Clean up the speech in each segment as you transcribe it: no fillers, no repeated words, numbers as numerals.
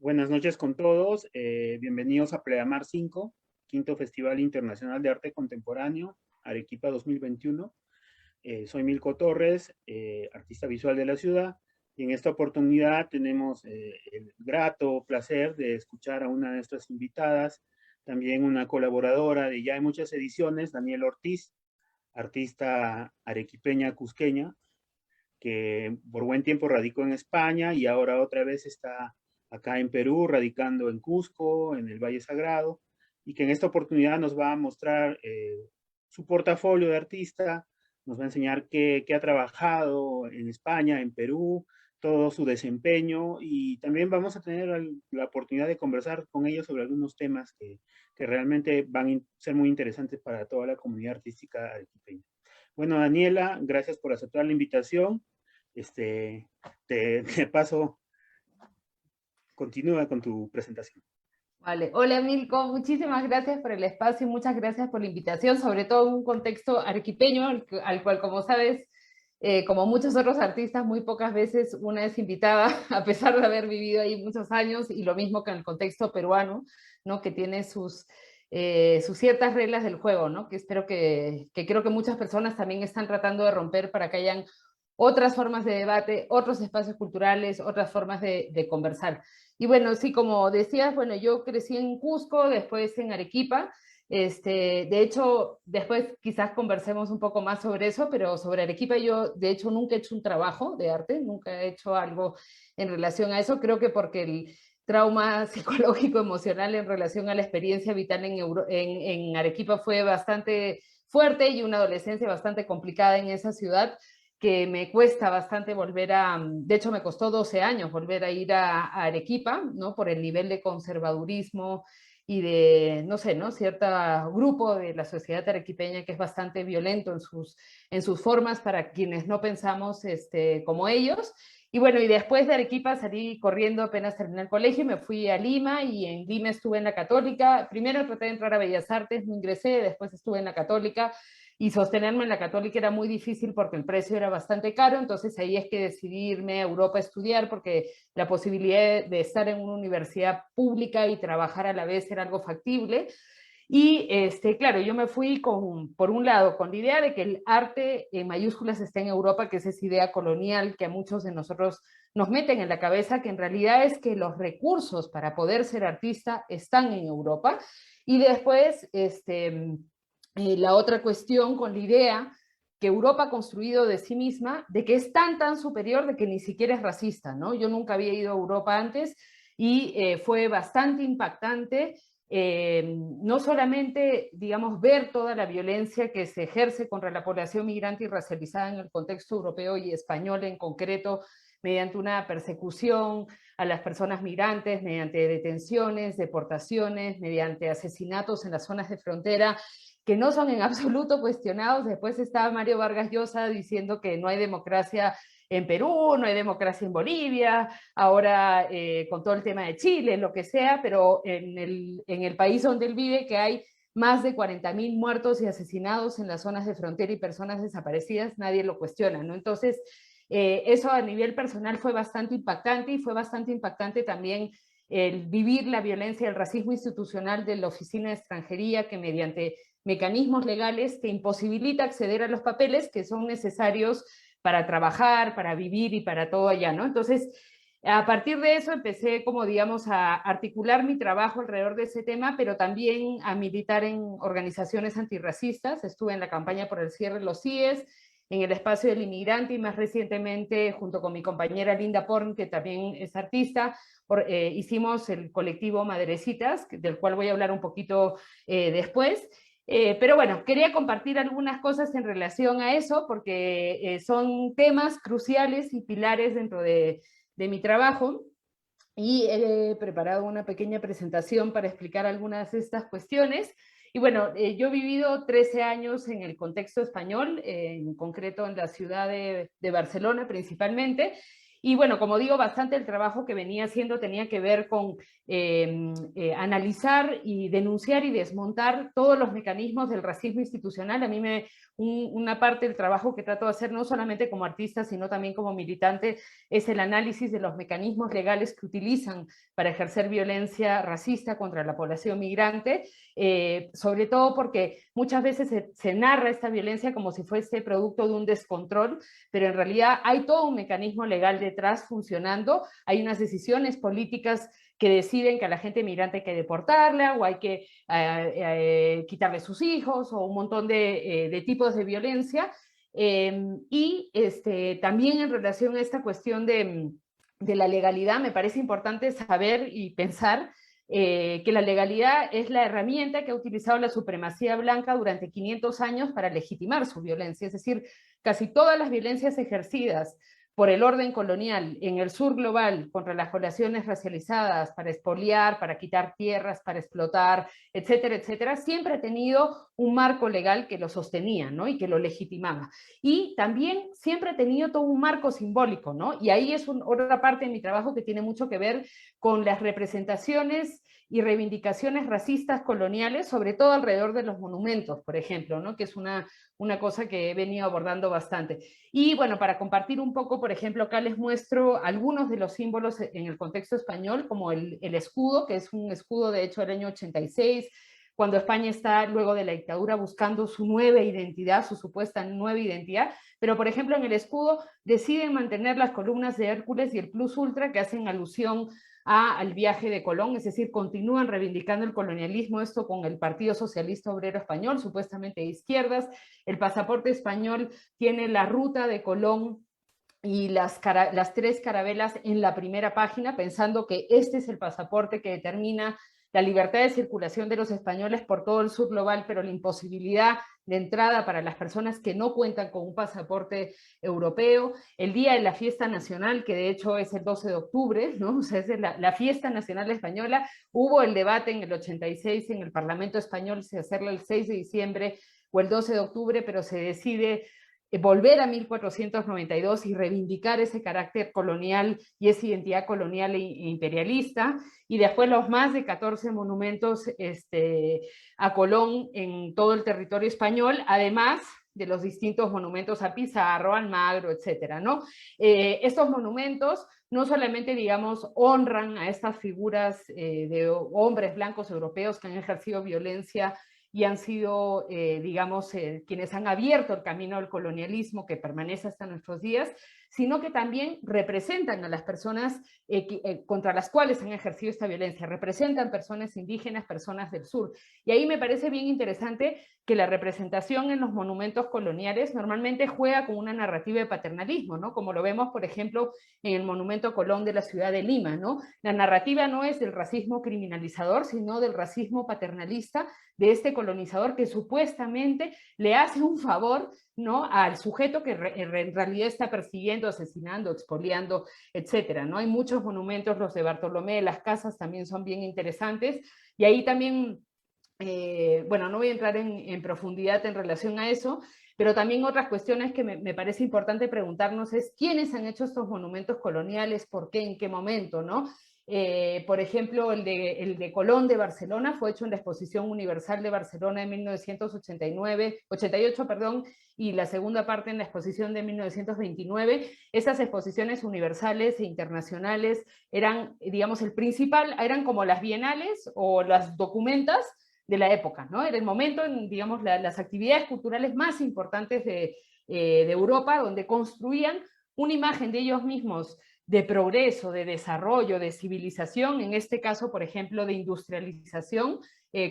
Buenas noches con todos. Bienvenidos a Pleamar 5, quinto Festival Internacional de Arte Contemporáneo, Arequipa 2021. Soy Milko Torres, artista visual de la ciudad, y en esta oportunidad tenemos el grato placer de escuchar a una de nuestras invitadas, también una colaboradora de ya en muchas ediciones, Daniela Ortiz, artista arequipeña cusqueña, que por buen tiempo radicó en España y ahora otra vez está acá en Perú, radicando en Cusco, en el Valle Sagrado, y que en esta oportunidad nos va a mostrar su portafolio de artista, nos va a enseñar qué ha trabajado en España, en Perú, todo su desempeño, y también vamos a tener la oportunidad de conversar con ellos sobre algunos temas que realmente van a ser muy interesantes para toda la comunidad artística arequipeña. Bueno, Daniela, gracias por aceptar la invitación. Este, te paso, continúa con tu presentación. Vale, hola Milko, muchísimas gracias por el espacio y muchas gracias por la invitación, sobre todo en un contexto arequipeño, al cual, como sabes, como muchos otros artistas, muy pocas veces una es invitada, a pesar de haber vivido ahí muchos años, y lo mismo que en el contexto peruano, ¿no? Que tiene sus ciertas reglas del juego, ¿no? Que espero que creo que muchas personas también están tratando de romper para que hayan otras formas de debate, otros espacios culturales, otras formas de conversar. Y bueno, sí, como decías, bueno, yo crecí en Cusco, después en Arequipa. De hecho, después quizás conversemos un poco más sobre eso, pero sobre Arequipa yo, de hecho, nunca he hecho un trabajo de arte, nunca he hecho algo en relación a eso. Creo que porque el trauma psicológico, emocional en relación a la experiencia vital en Arequipa fue bastante fuerte y una adolescencia bastante complicada en esa ciudad, que me cuesta bastante volver de hecho me costó 12 años volver a ir a Arequipa, ¿no? Por el nivel de conservadurismo y de, no sé, ¿no? Cierto grupo de la sociedad arequipeña que es bastante violento en sus formas para quienes no pensamos como ellos. Y bueno, y después de Arequipa salí corriendo apenas terminé el colegio, me fui a Lima y en Lima estuve en la Católica. Primero traté de entrar a Bellas Artes, no ingresé, después estuve en la Católica, y sostenerme en la Católica era muy difícil porque el precio era bastante caro. Entonces ahí es que decidí irme a Europa a estudiar, porque la posibilidad de estar en una universidad pública y trabajar a la vez era algo factible. Y claro, yo me fui por un lado con la idea de que el arte en mayúsculas está en Europa, que es esa idea colonial que a muchos de nosotros nos meten en la cabeza, que en realidad es que los recursos para poder ser artista están en Europa. Y después, la otra cuestión con la idea que Europa ha construido de sí misma, de que es tan superior de que ni siquiera es racista, ¿no? Yo nunca había ido a Europa antes y fue bastante impactante, no solamente, digamos, ver toda la violencia que se ejerce contra la población migrante y racializada en el contexto europeo y español en concreto, mediante una persecución a las personas migrantes, mediante detenciones, deportaciones, mediante asesinatos en las zonas de frontera, que no son en absoluto cuestionados. Después está Mario Vargas Llosa diciendo que no hay democracia en Perú, no hay democracia en Bolivia, ahora con todo el tema de Chile, lo que sea, pero en el país donde él vive, que hay más de 40.000 muertos y asesinados en las zonas de frontera y personas desaparecidas, nadie lo cuestiona, ¿no? Entonces, eso a nivel personal fue bastante impactante, y fue bastante impactante también el vivir la violencia y el racismo institucional de la Oficina de Extranjería, que mediante mecanismos legales te imposibilita acceder a los papeles que son necesarios para trabajar, para vivir y para todo allá, ¿no? Entonces, a partir de eso empecé, como digamos, a articular mi trabajo alrededor de ese tema, pero también a militar en organizaciones antirracistas. Estuve en la campaña por el cierre de los CIES, en el espacio del inmigrante, y más recientemente, junto con mi compañera Linda Porn, que también es artista, hicimos el colectivo Madrecitas, del cual voy a hablar un poquito después. Pero bueno, quería compartir algunas cosas en relación a eso, porque son temas cruciales y pilares dentro de mi trabajo, y he preparado una pequeña presentación para explicar algunas de estas cuestiones. Y bueno, yo he vivido 13 años en el contexto español, en concreto en la ciudad de Barcelona principalmente, Y bueno, como digo, bastante el trabajo que venía haciendo tenía que ver con analizar y denunciar y desmontar todos los mecanismos del racismo institucional. A mí una parte del trabajo que trato de hacer, no solamente como artista, sino también como militante, es el análisis de los mecanismos legales que utilizan para ejercer violencia racista contra la población migrante, sobre todo porque muchas veces se narra esta violencia como si fuese producto de un descontrol, pero en realidad hay todo un mecanismo legal detrás funcionando, hay unas decisiones políticas que deciden que a la gente migrante hay que deportarla o hay que quitarle sus hijos o un montón de tipos de violencia. Y también en relación a esta cuestión de la legalidad, me parece importante saber y pensar que la legalidad es la herramienta que ha utilizado la supremacía blanca durante 500 años para legitimar su violencia. Es decir, casi todas las violencias ejercidas por el orden colonial en el sur global contra las poblaciones racializadas, para expoliar, para quitar tierras, para explotar, etcétera, etcétera, siempre ha tenido un marco legal que lo sostenía, ¿no? Y que lo legitimaba. Y también siempre ha tenido todo un marco simbólico, ¿no? Y ahí es otra parte de mi trabajo que tiene mucho que ver con las representaciones y reivindicaciones racistas coloniales, sobre todo alrededor de los monumentos, por ejemplo, ¿no? Que es una cosa que he venido abordando bastante. Y bueno, para compartir un poco, por ejemplo, acá les muestro algunos de los símbolos en el contexto español, como el escudo, que es un escudo de hecho del año 86, cuando España está luego de la dictadura buscando su nueva identidad, su supuesta nueva identidad, pero por ejemplo en el escudo deciden mantener las columnas de Hércules y el plus ultra que hacen alusión al viaje de Colón, es decir, continúan reivindicando el colonialismo, esto con el Partido Socialista Obrero Español, supuestamente de izquierdas. El pasaporte español tiene la ruta de Colón y las 3 carabelas en la primera página, pensando que este es el pasaporte que determina la libertad de circulación de los españoles por todo el sur global, pero la imposibilidad de entrada para las personas que no cuentan con un pasaporte europeo, el día de la fiesta nacional, que de hecho es el 12 de octubre, ¿no? O sea, es la fiesta nacional española. Hubo el debate en el 86 en el Parlamento español si hacerla el 6 de diciembre o el 12 de octubre, pero se decide volver a 1492 y reivindicar ese carácter colonial y esa identidad colonial e imperialista, y después los más de 14 monumentos a Colón en todo el territorio español, además de los distintos monumentos a Pizarro, Almagro, etcétera, ¿no? Estos monumentos no solamente, digamos, honran a estas figuras de hombres blancos europeos que han ejercido violencia y han sido, digamos, quienes han abierto el camino al colonialismo que permanece hasta nuestros días, sino que también representan a las personas contra las cuales han ejercido esta violencia, representan personas indígenas, personas del sur. Y ahí me parece bien interesante que la representación en los monumentos coloniales normalmente juega con una narrativa de paternalismo, ¿no? Como lo vemos, por ejemplo, en el Monumento Colón de la ciudad de Lima, ¿no? La narrativa no es del racismo criminalizador, sino del racismo paternalista de este colonizador que supuestamente le hace un favor, ¿no?, al sujeto que en realidad está persiguiendo, asesinando, expoliando, etcétera, ¿no? Hay muchos monumentos, los de Bartolomé, las casas también son bien interesantes, y ahí también, bueno, no voy a entrar en profundidad en relación a eso, pero también otras cuestiones que me parece importante preguntarnos es quiénes han hecho estos monumentos coloniales, por qué, en qué momento, ¿no? Por ejemplo, el de Colón de Barcelona fue hecho en la Exposición Universal de Barcelona en 1988, perdón, y la segunda parte en la exposición de 1929. Esas exposiciones universales e internacionales eran, digamos, el principal, eran como las bienales o las documentas de la época, ¿no? Era el momento, digamos, las actividades culturales más importantes de Europa, donde construían una imagen de ellos mismos de progreso, de desarrollo, de civilización, en este caso, por ejemplo, de industrialización,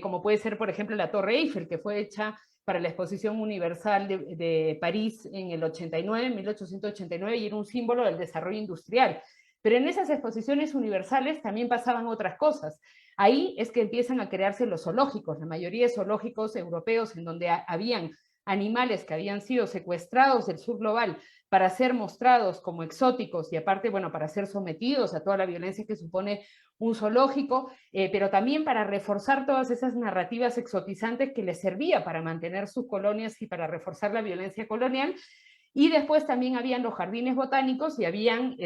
como puede ser, por ejemplo, la Torre Eiffel, que fue hecha para la Exposición Universal de París en el 89, 1889, y era un símbolo del desarrollo industrial. Pero en esas exposiciones universales también pasaban otras cosas. Ahí es que empiezan a crearse los zoológicos, la mayoría de zoológicos europeos en donde habían animales que habían sido secuestrados del sur global para ser mostrados como exóticos y aparte, bueno, para ser sometidos a toda la violencia que supone un zoológico, pero también para reforzar todas esas narrativas exotizantes que les servía para mantener sus colonias y para reforzar la violencia colonial. Y después también habían los jardines botánicos y habían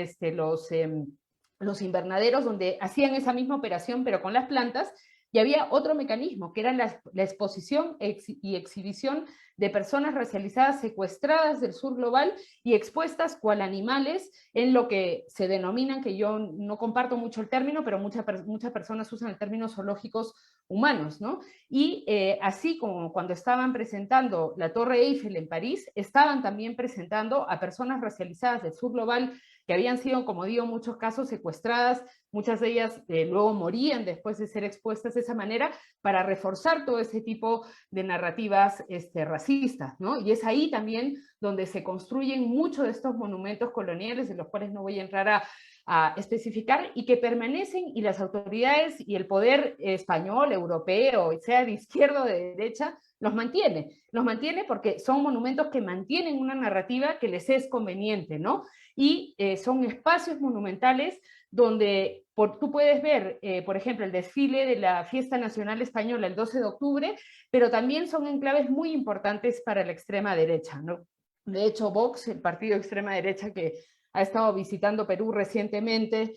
los invernaderos donde hacían esa misma operación, pero con las plantas, y había otro mecanismo, que era la exposición y exhibición de personas racializadas secuestradas del sur global y expuestas cual animales en lo que se denominan, que yo no comparto mucho el término, pero muchas personas usan el término zoológicos humanos, ¿no? Y así como cuando estaban presentando la Torre Eiffel en París, estaban también presentando a personas racializadas del sur global que habían sido, como digo, en muchos casos secuestradas, muchas de ellas luego morían después de ser expuestas de esa manera, para reforzar todo ese tipo de narrativas racistas, ¿no? Y es ahí también donde se construyen muchos de estos monumentos coloniales, de los cuales no voy a entrar a especificar, y que permanecen, y las autoridades y el poder español, europeo, sea de izquierda o de derecha, los mantiene porque son monumentos que mantienen una narrativa que les es conveniente, ¿no? Y son espacios monumentales donde tú puedes ver, por ejemplo, el desfile de la Fiesta Nacional Española el 12 de octubre, pero también son enclaves muy importantes para la extrema derecha, ¿no? De hecho, Vox, el partido de extrema derecha que ha estado visitando Perú recientemente,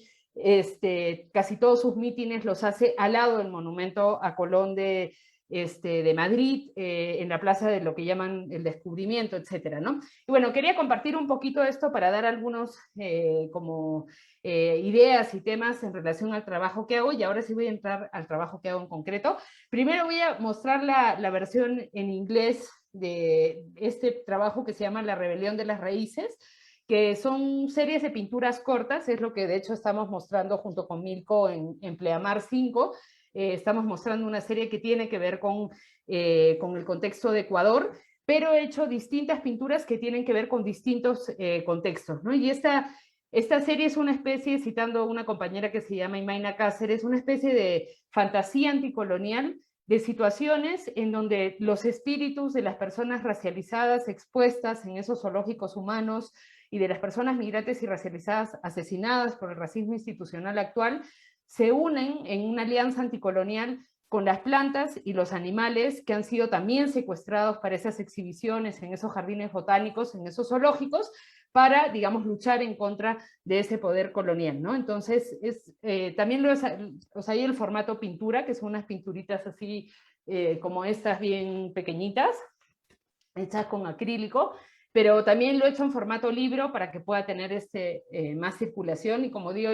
casi todos sus mítines los hace al lado del monumento a Colón de Madrid, en la plaza de lo que llaman el descubrimiento, etcétera, ¿no? Y bueno, quería compartir un poquito esto para dar algunos ideas y temas en relación al trabajo que hago, y ahora sí voy a entrar al trabajo que hago en concreto. Primero voy a mostrar la versión en inglés de este trabajo que se llama La Rebelión de las Raíces, que son series de pinturas cortas, es lo que de hecho estamos mostrando junto con Milko en Pleamar 5. Estamos mostrando una serie que tiene que ver con el contexto de Ecuador, pero he hecho distintas pinturas que tienen que ver con distintos contextos, ¿no? Y esta serie es una especie, citando a una compañera que se llama Imaina Cáceres, una especie de fantasía anticolonial de situaciones en donde los espíritus de las personas racializadas expuestas en esos zoológicos humanos y de las personas migrantes y racializadas asesinadas por el racismo institucional actual se unen en una alianza anticolonial con las plantas y los animales que han sido también secuestrados para esas exhibiciones en esos jardines botánicos, en esos zoológicos, para, digamos, luchar en contra de ese poder colonial, ¿no? Entonces, también hay el formato pintura, que son unas pinturitas así como estas bien pequeñitas, hechas con acrílico, pero también lo he hecho en formato libro para que pueda tener más circulación, y como digo,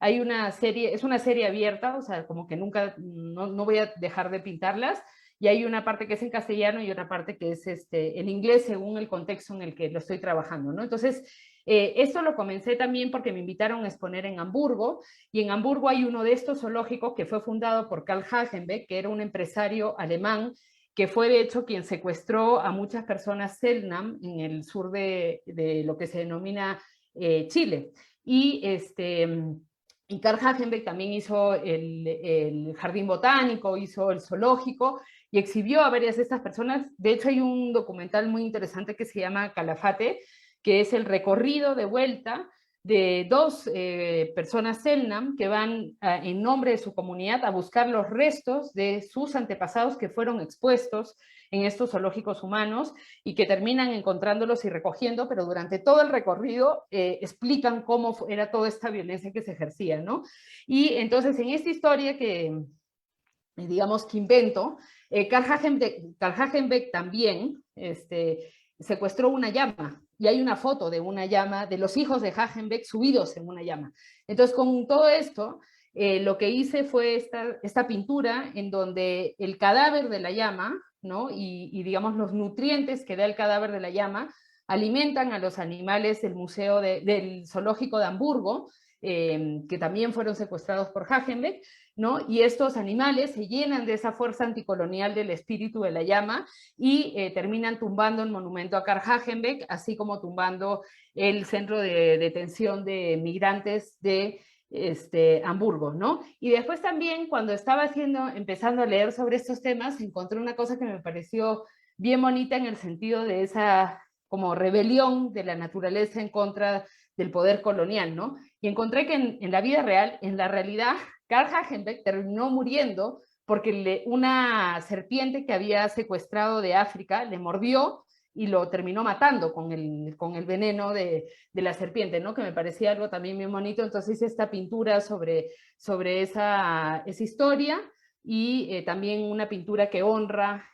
hay una serie, es una serie abierta, o sea, como que nunca, no voy a dejar de pintarlas, y hay una parte que es en castellano y otra parte que es en inglés según el contexto en el que lo estoy trabajando, ¿no? Entonces, esto lo comencé también porque me invitaron a exponer en Hamburgo, y en Hamburgo hay uno de estos zoológicos que fue fundado por Karl Hagenbeck, que era un empresario alemán, que fue de hecho quien secuestró a muchas personas Selknam en el sur de lo que se denomina Chile. Y Karl Hagenbeck también hizo el jardín botánico, hizo el zoológico y exhibió a varias de estas personas. De hecho, hay un documental muy interesante que se llama Calafate, que es el recorrido de vuelta de dos personas Selknam que van en nombre de su comunidad a buscar los restos de sus antepasados que fueron expuestos en estos zoológicos humanos y que terminan encontrándolos y recogiendo, pero durante todo el recorrido explican cómo era toda esta violencia que se ejercía, ¿no? Y entonces en esta historia que, digamos, que invento, Karl Hagenbeck también secuestró una llama, y hay una foto de una llama, de los hijos de Hagenbeck subidos en una llama. Entonces, con todo esto, lo que hice fue esta pintura en donde el cadáver de la llama, ¿no? Y digamos los nutrientes que da el cadáver de la llama alimentan a los animales del museo del zoológico de Hamburgo, que también fueron secuestrados por Hagenbeck, ¿no? Y estos animales se llenan de esa fuerza anticolonial del espíritu de la llama y terminan tumbando el monumento a Karl Hagenbeck, así como tumbando el centro de detención de migrantes de Hamburgo, ¿no? Y después también, cuando estaba empezando a leer sobre estos temas, encontré una cosa que me pareció bien bonita en el sentido de esa como rebelión de la naturaleza en contra del poder colonial, ¿no? Y encontré que en la vida real, en la realidad, Karl Hagenbeck terminó muriendo porque una serpiente que había secuestrado de África le mordió y lo terminó matando con el veneno de la serpiente, ¿no? Que me parecía algo también bien bonito. Entonces hice esta pintura sobre esa historia, y también una pintura que honra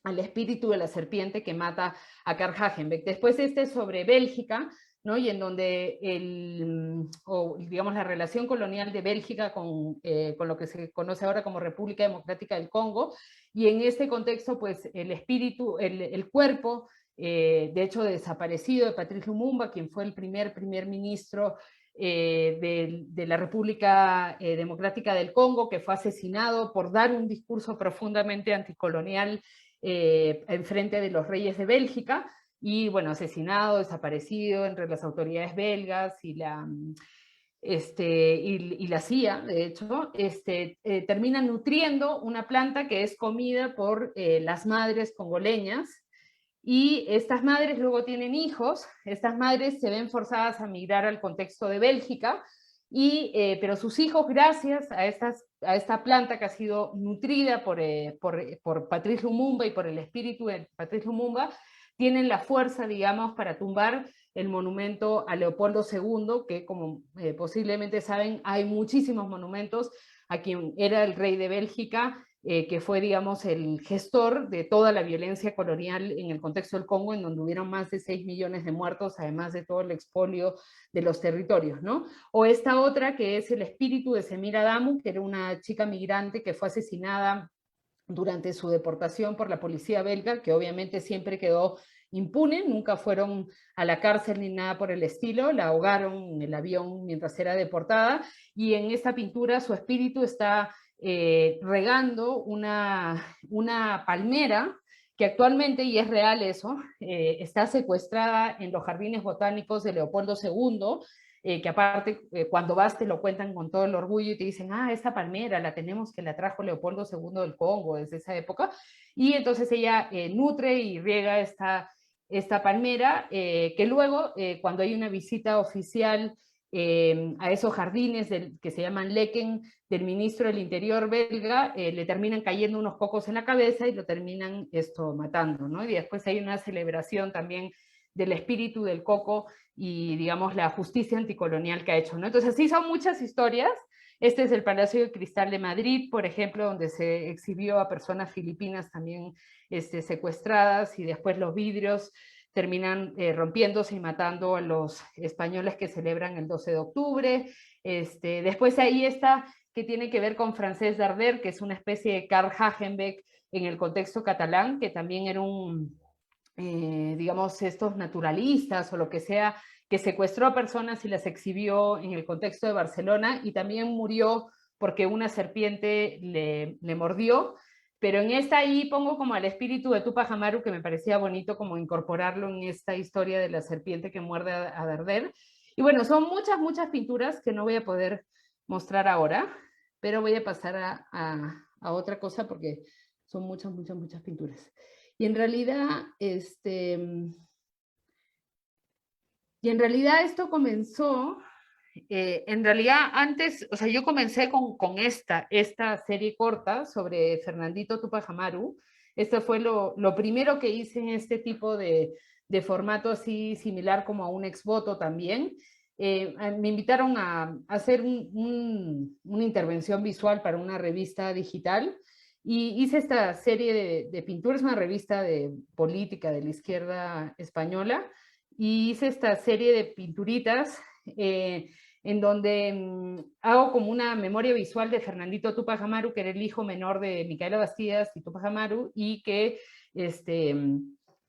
al espíritu de la serpiente que mata a Karl Hagenbeck. Después es sobre Bélgica, ¿no? Y en donde digamos, la relación colonial de Bélgica con lo que se conoce ahora como República Democrática del Congo, y en este contexto, pues, el espíritu, el cuerpo, de hecho, desaparecido de Patrice Lumumba, quien fue el primer ministro de la República Democrática del Congo, que fue asesinado por dar un discurso profundamente anticolonial en frente de los reyes de Bélgica, y bueno, asesinado, desaparecido entre las autoridades belgas y la CIA, de hecho, termina nutriendo una planta que es comida por las madres congoleñas, y estas madres luego tienen hijos. Estas madres se ven forzadas a migrar al contexto de Bélgica, pero sus hijos, gracias a esta planta que ha sido nutrida por Patrice Lumumba y por el espíritu de Patrice Lumumba, tienen la fuerza, digamos, para tumbar el monumento a Leopoldo II, que, como posiblemente saben, hay muchísimos monumentos a quien era el rey de Bélgica, que fue, digamos, el gestor de toda la violencia colonial en el contexto del Congo, en donde hubieron más de 6 millones de muertos, además de todo el expolio de los territorios, ¿no? O esta otra, que es el espíritu de Semira Damu, que era una chica migrante que fue asesinada durante su deportación por la policía belga, que obviamente siempre quedó impune, nunca fueron a la cárcel ni nada por el estilo, la ahogaron en el avión mientras era deportada, y en esta pintura su espíritu está regando una palmera que actualmente, y es real eso, está secuestrada en los jardines botánicos de Leopoldo II, que aparte cuando vas te lo cuentan con todo el orgullo y te dicen, esta palmera la tenemos, que la trajo Leopoldo II del Congo desde esa época, y entonces ella nutre y riega esta palmera, que luego cuando hay una visita oficial a esos jardines que se llaman Leken, del ministro del Interior belga, le terminan cayendo unos cocos en la cabeza y lo terminan matando, ¿no? Y después hay una celebración también del espíritu del coco y, digamos, la justicia anticolonial que ha hecho, ¿no? Entonces, sí, son muchas historias. Este es el Palacio de Cristal de Madrid, por ejemplo, donde se exhibió a personas filipinas también secuestradas, y después los vidrios terminan rompiéndose y matando a los españoles que celebran el 12 de octubre. Después ahí está, que tiene que ver con Francesc Darder, que es una especie de Karl Hagenbeck en el contexto catalán, que también era digamos, estos naturalistas o lo que sea, que secuestró a personas y las exhibió en el contexto de Barcelona, y también murió porque una serpiente le mordió. Pero en esta ahí pongo como al espíritu de Tupac Amaru, que me parecía bonito como incorporarlo en esta historia de la serpiente que muerde a Darder. Y bueno, son muchas pinturas que no voy a poder mostrar ahora, pero voy a pasar a otra cosa porque son muchas pinturas. Y en realidad, esto comenzó, en realidad antes, o sea, yo comencé con esta serie corta sobre Fernandito Tupac Amaru. Esto fue lo primero que hice en este tipo de formato así similar como a un exvoto también. Me invitaron a hacer una intervención visual para una revista digital, y hice esta serie de pinturas, una revista de política de la izquierda española, y hice esta serie de pinturitas en donde hago como una memoria visual de Fernandito Tupac Amaru, que era el hijo menor de Micaela Bastidas y Tupac Amaru, y que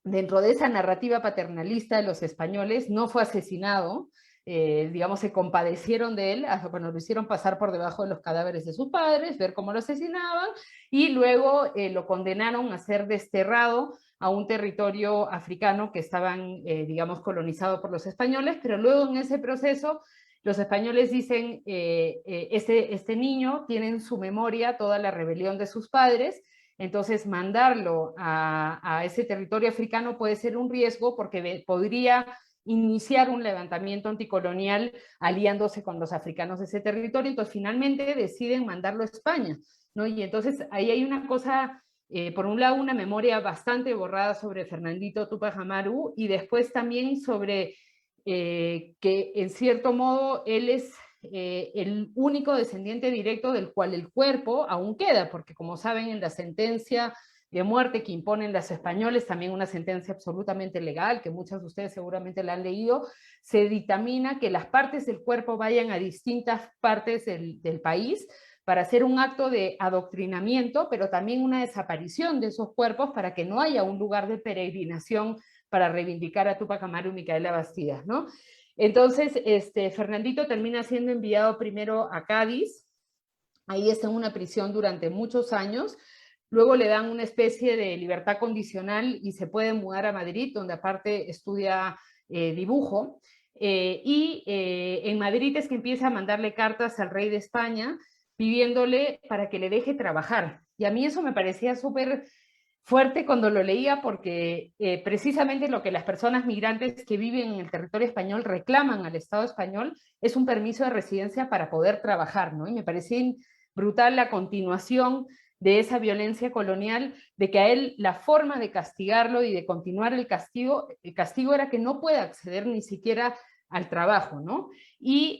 dentro de esa narrativa paternalista de los españoles no fue asesinado. Digamos, se compadecieron de él, bueno, lo hicieron pasar por debajo de los cadáveres de sus padres, ver cómo lo asesinaban, y luego lo condenaron a ser desterrado a un territorio africano que estaban, digamos, colonizados por los españoles, pero luego en ese proceso los españoles dicen, este niño tiene en su memoria toda la rebelión de sus padres, entonces mandarlo a ese territorio africano puede ser un riesgo porque podría iniciar un levantamiento anticolonial aliándose con los africanos de ese territorio. Entonces finalmente deciden mandarlo a España, ¿no? Y entonces ahí hay una cosa por un lado, una memoria bastante borrada sobre Fernandito Túpac Amaru, y después también sobre que, en cierto modo, él es el único descendiente directo del cual el cuerpo aún queda, porque, como saben, en la sentencia de muerte que imponen los españoles, también una sentencia absolutamente legal, que muchos de ustedes seguramente la han leído, se dictamina que las partes del cuerpo vayan a distintas partes del país para hacer un acto de adoctrinamiento, pero también una desaparición de esos cuerpos para que no haya un lugar de peregrinación para reivindicar a Túpac Amaru y Micaela Bastidas, ¿no? Entonces, Fernandito termina siendo enviado primero a Cádiz, ahí está en una prisión durante muchos años, luego le dan una especie de libertad condicional y se puede mudar a Madrid, donde aparte estudia dibujo, en Madrid es que empieza a mandarle cartas al rey de España pidiéndole para que le deje trabajar. Y a mí eso me parecía súper fuerte cuando lo leía, porque precisamente lo que las personas migrantes que viven en el territorio español reclaman al Estado español es un permiso de residencia para poder trabajar, ¿no? Y me parecía brutal la continuación de esa violencia colonial, de que a él la forma de castigarlo y de continuar el castigo era que no pueda acceder ni siquiera al trabajo, ¿no? Y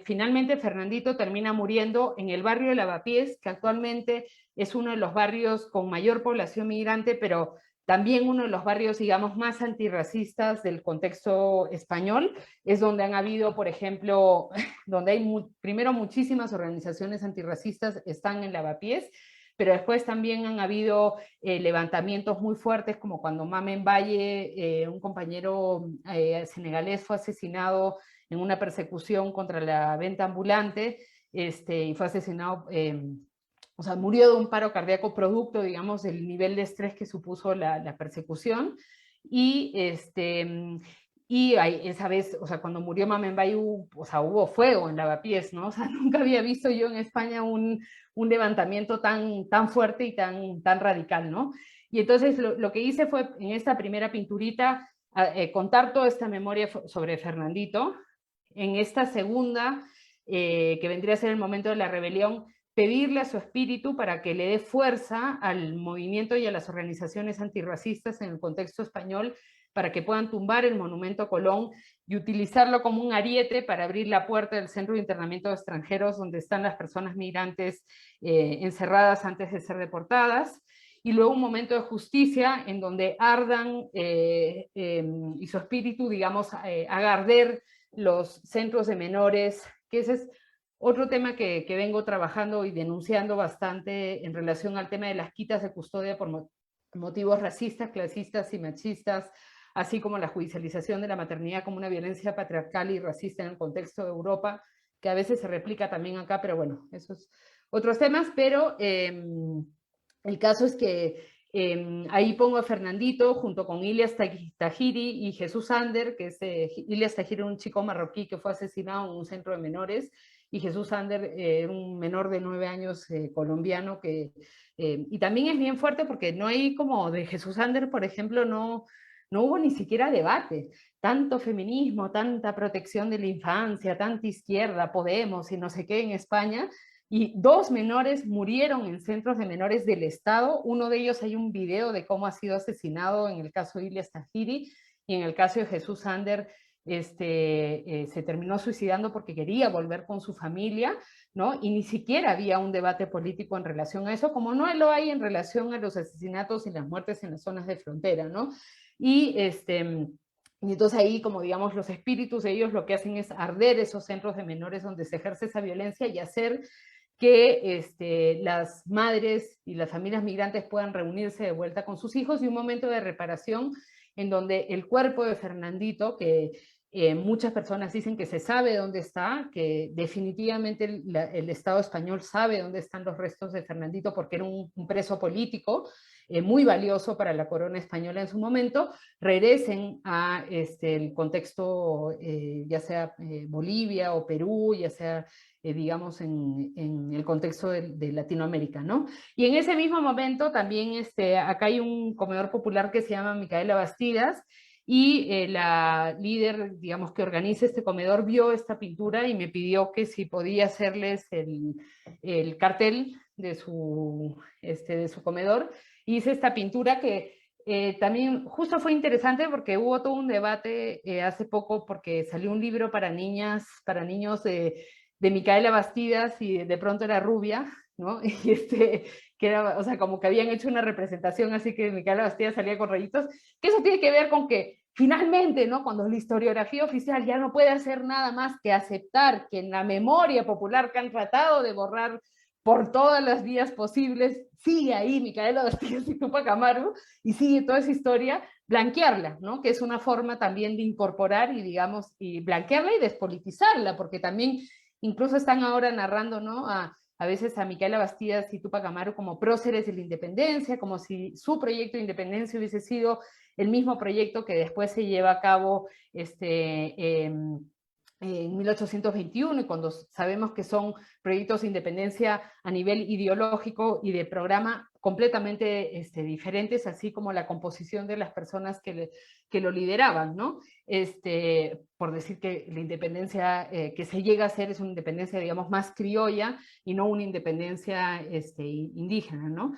finalmente Fernandito termina muriendo en el barrio de Lavapiés, que actualmente es uno de los barrios con mayor población migrante, pero también uno de los barrios, digamos, más antirracistas del contexto español. Es donde han habido, por ejemplo, donde hay primero muchísimas organizaciones antirracistas están en Lavapiés, pero después también han habido levantamientos muy fuertes, como cuando Mamen Valle, un compañero senegalés, fue asesinado en una persecución contra la venta ambulante, y fue asesinado, o sea, murió de un paro cardíaco producto, digamos, del nivel de estrés que supuso la persecución. Y esa vez, o sea, cuando murió Mamen Valle, o sea, hubo fuego en Lavapiés, ¿no? O sea, nunca había visto yo en España un levantamiento tan fuerte y tan radical, ¿no? Y entonces lo que hice fue, en esta primera pinturita, contar toda esta memoria sobre Fernandito. En esta segunda, que vendría a ser el momento de la rebelión, pedirle a su espíritu para que le dé fuerza al movimiento y a las organizaciones antirracistas en el contexto español, para que puedan tumbar el monumento a Colón y utilizarlo como un ariete para abrir la puerta del centro de internamiento de extranjeros, donde están las personas migrantes encerradas antes de ser deportadas. Y luego un momento de justicia en donde ardan y su espíritu, digamos, haga arder los centros de menores, que ese es otro tema que vengo trabajando y denunciando bastante en relación al tema de las quitas de custodia por motivos racistas, clasistas y machistas, así como la judicialización de la maternidad como una violencia patriarcal y racista en el contexto de Europa, que a veces se replica también acá, pero bueno, esos otros temas. Pero el caso es que ahí pongo a Fernandito junto con Ilyas Tahiri y Jesús Ander, que es Ilyas Tahiri, un chico marroquí que fue asesinado en un centro de menores, y Jesús Ander, un menor de 9 años colombiano, y también es bien fuerte porque no hay, como de Jesús Ander, por ejemplo, no hubo ni siquiera debate. Tanto feminismo, tanta protección de la infancia, tanta izquierda, Podemos y no sé qué en España, y 2 menores murieron en centros de menores del Estado. Uno de ellos, hay un video de cómo ha sido asesinado en el caso de Ilyas Tahiri, y en el caso de Jesús Ander se terminó suicidando porque quería volver con su familia, ¿no? Y ni siquiera había un debate político en relación a eso, como no lo hay en relación a los asesinatos y las muertes en las zonas de frontera, ¿no? Y entonces ahí, como digamos, los espíritus de ellos lo que hacen es arder esos centros de menores donde se ejerce esa violencia y hacer que las madres y las familias migrantes puedan reunirse de vuelta con sus hijos, y un momento de reparación en donde el cuerpo de Fernandito, que muchas personas dicen que se sabe dónde está, que definitivamente el Estado español sabe dónde están los restos de Fernandito, porque era un preso político muy valioso para la corona española en su momento, regresen a el contexto, ya sea Bolivia o Perú, ya sea digamos, en el contexto de Latinoamérica, ¿no? Y en ese mismo momento también acá hay un comedor popular que se llama Micaela Bastidas, y la líder, digamos, que organiza este comedor vio esta pintura y me pidió que si podía hacerles el cartel de su comedor, hice esta pintura que también justo fue interesante porque hubo todo un debate hace poco porque salió un libro para niñas, para niños de Micaela Bastidas y de pronto era rubia, ¿no? Y que era, o sea, como que habían hecho una representación así que Micaela Bastidas salía con rayitos, que eso tiene que ver con que finalmente, ¿no? Cuando la historiografía oficial ya no puede hacer nada más que aceptar que en la memoria popular que han tratado de borrar por todas las vías posibles, sigue ahí Micaela Bastidas y Tupac Amaru, y sigue toda esa historia, blanquearla, ¿no? Que es una forma también de incorporar y, digamos, y blanquearla y despolitizarla, porque también incluso están ahora narrando, ¿no? A veces a Micaela Bastidas y Tupac Amaru como próceres de la independencia, como si su proyecto de independencia hubiese sido el mismo proyecto que después se lleva a cabo en 1821, y cuando sabemos que son proyectos de independencia a nivel ideológico y de programa completamente diferentes, así como la composición de las personas que lo lideraban, ¿no? Por decir que la independencia que se llega a hacer es una independencia, digamos, más criolla y no una independencia indígena, ¿no?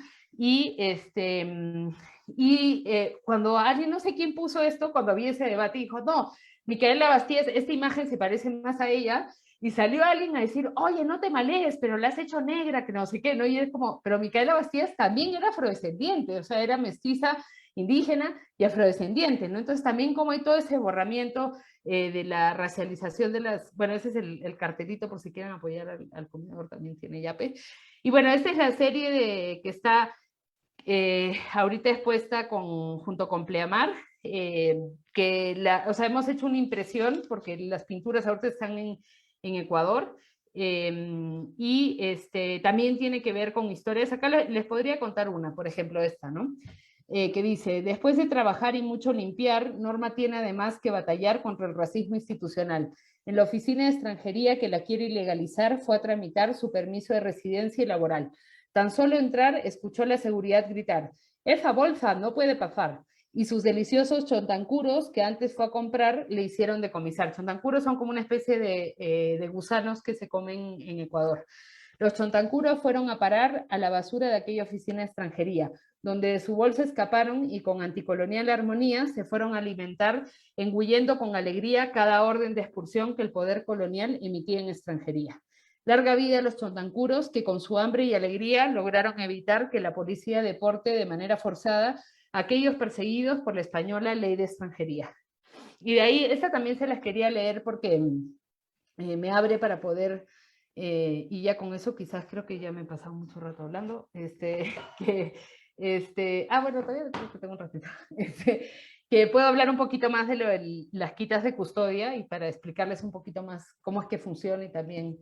Cuando alguien, no sé quién puso esto, cuando había ese debate, dijo, no, Micaela Bastidas, esta imagen se parece más a ella, y salió alguien a decir, oye, no te malees, pero la has hecho negra, que no sé qué, ¿no? Y es como, pero Micaela Bastidas también era afrodescendiente, o sea, era mestiza, indígena y afrodescendiente, ¿no? Entonces también como hay todo ese borramiento de la racialización de las, bueno, ese es el cartelito por si quieren apoyar al comedor, también tiene Yape. Y bueno, esta es la serie que está ahorita expuesta junto con Pleamar, o sea, hemos hecho una impresión porque las pinturas ahorita están en Ecuador, también tiene que ver con historias. Acá les podría contar una, por ejemplo esta, ¿no? Que dice, después de trabajar y mucho limpiar, Norma tiene además que batallar contra el racismo institucional. En la oficina de extranjería que la quiere ilegalizar fue a tramitar su permiso de residencia y laboral. Tan solo entrar, escuchó la seguridad gritar, esa bolsa no puede pasar. Y sus deliciosos chontancuros que antes fue a comprar le hicieron decomisar. Chontancuros son como una especie de gusanos que se comen en Ecuador. Los chontancuros fueron a parar a la basura de aquella oficina de extranjería, donde de su bolsa escaparon y con anticolonial armonía se fueron a alimentar, engullendo con alegría cada orden de expulsión que el poder colonial emitía en extranjería. Larga vida a los chontancuros que con su hambre y alegría lograron evitar que la policía deporte de manera forzada a aquellos perseguidos por la española ley de extranjería. Y de ahí, esta también se las quería leer porque me abre para poder, y ya con eso quizás creo que ya me he pasado mucho rato hablando, bueno, todavía creo que tengo un ratito, que puedo hablar un poquito más de las quitas de custodia y para explicarles un poquito más cómo es que funciona y también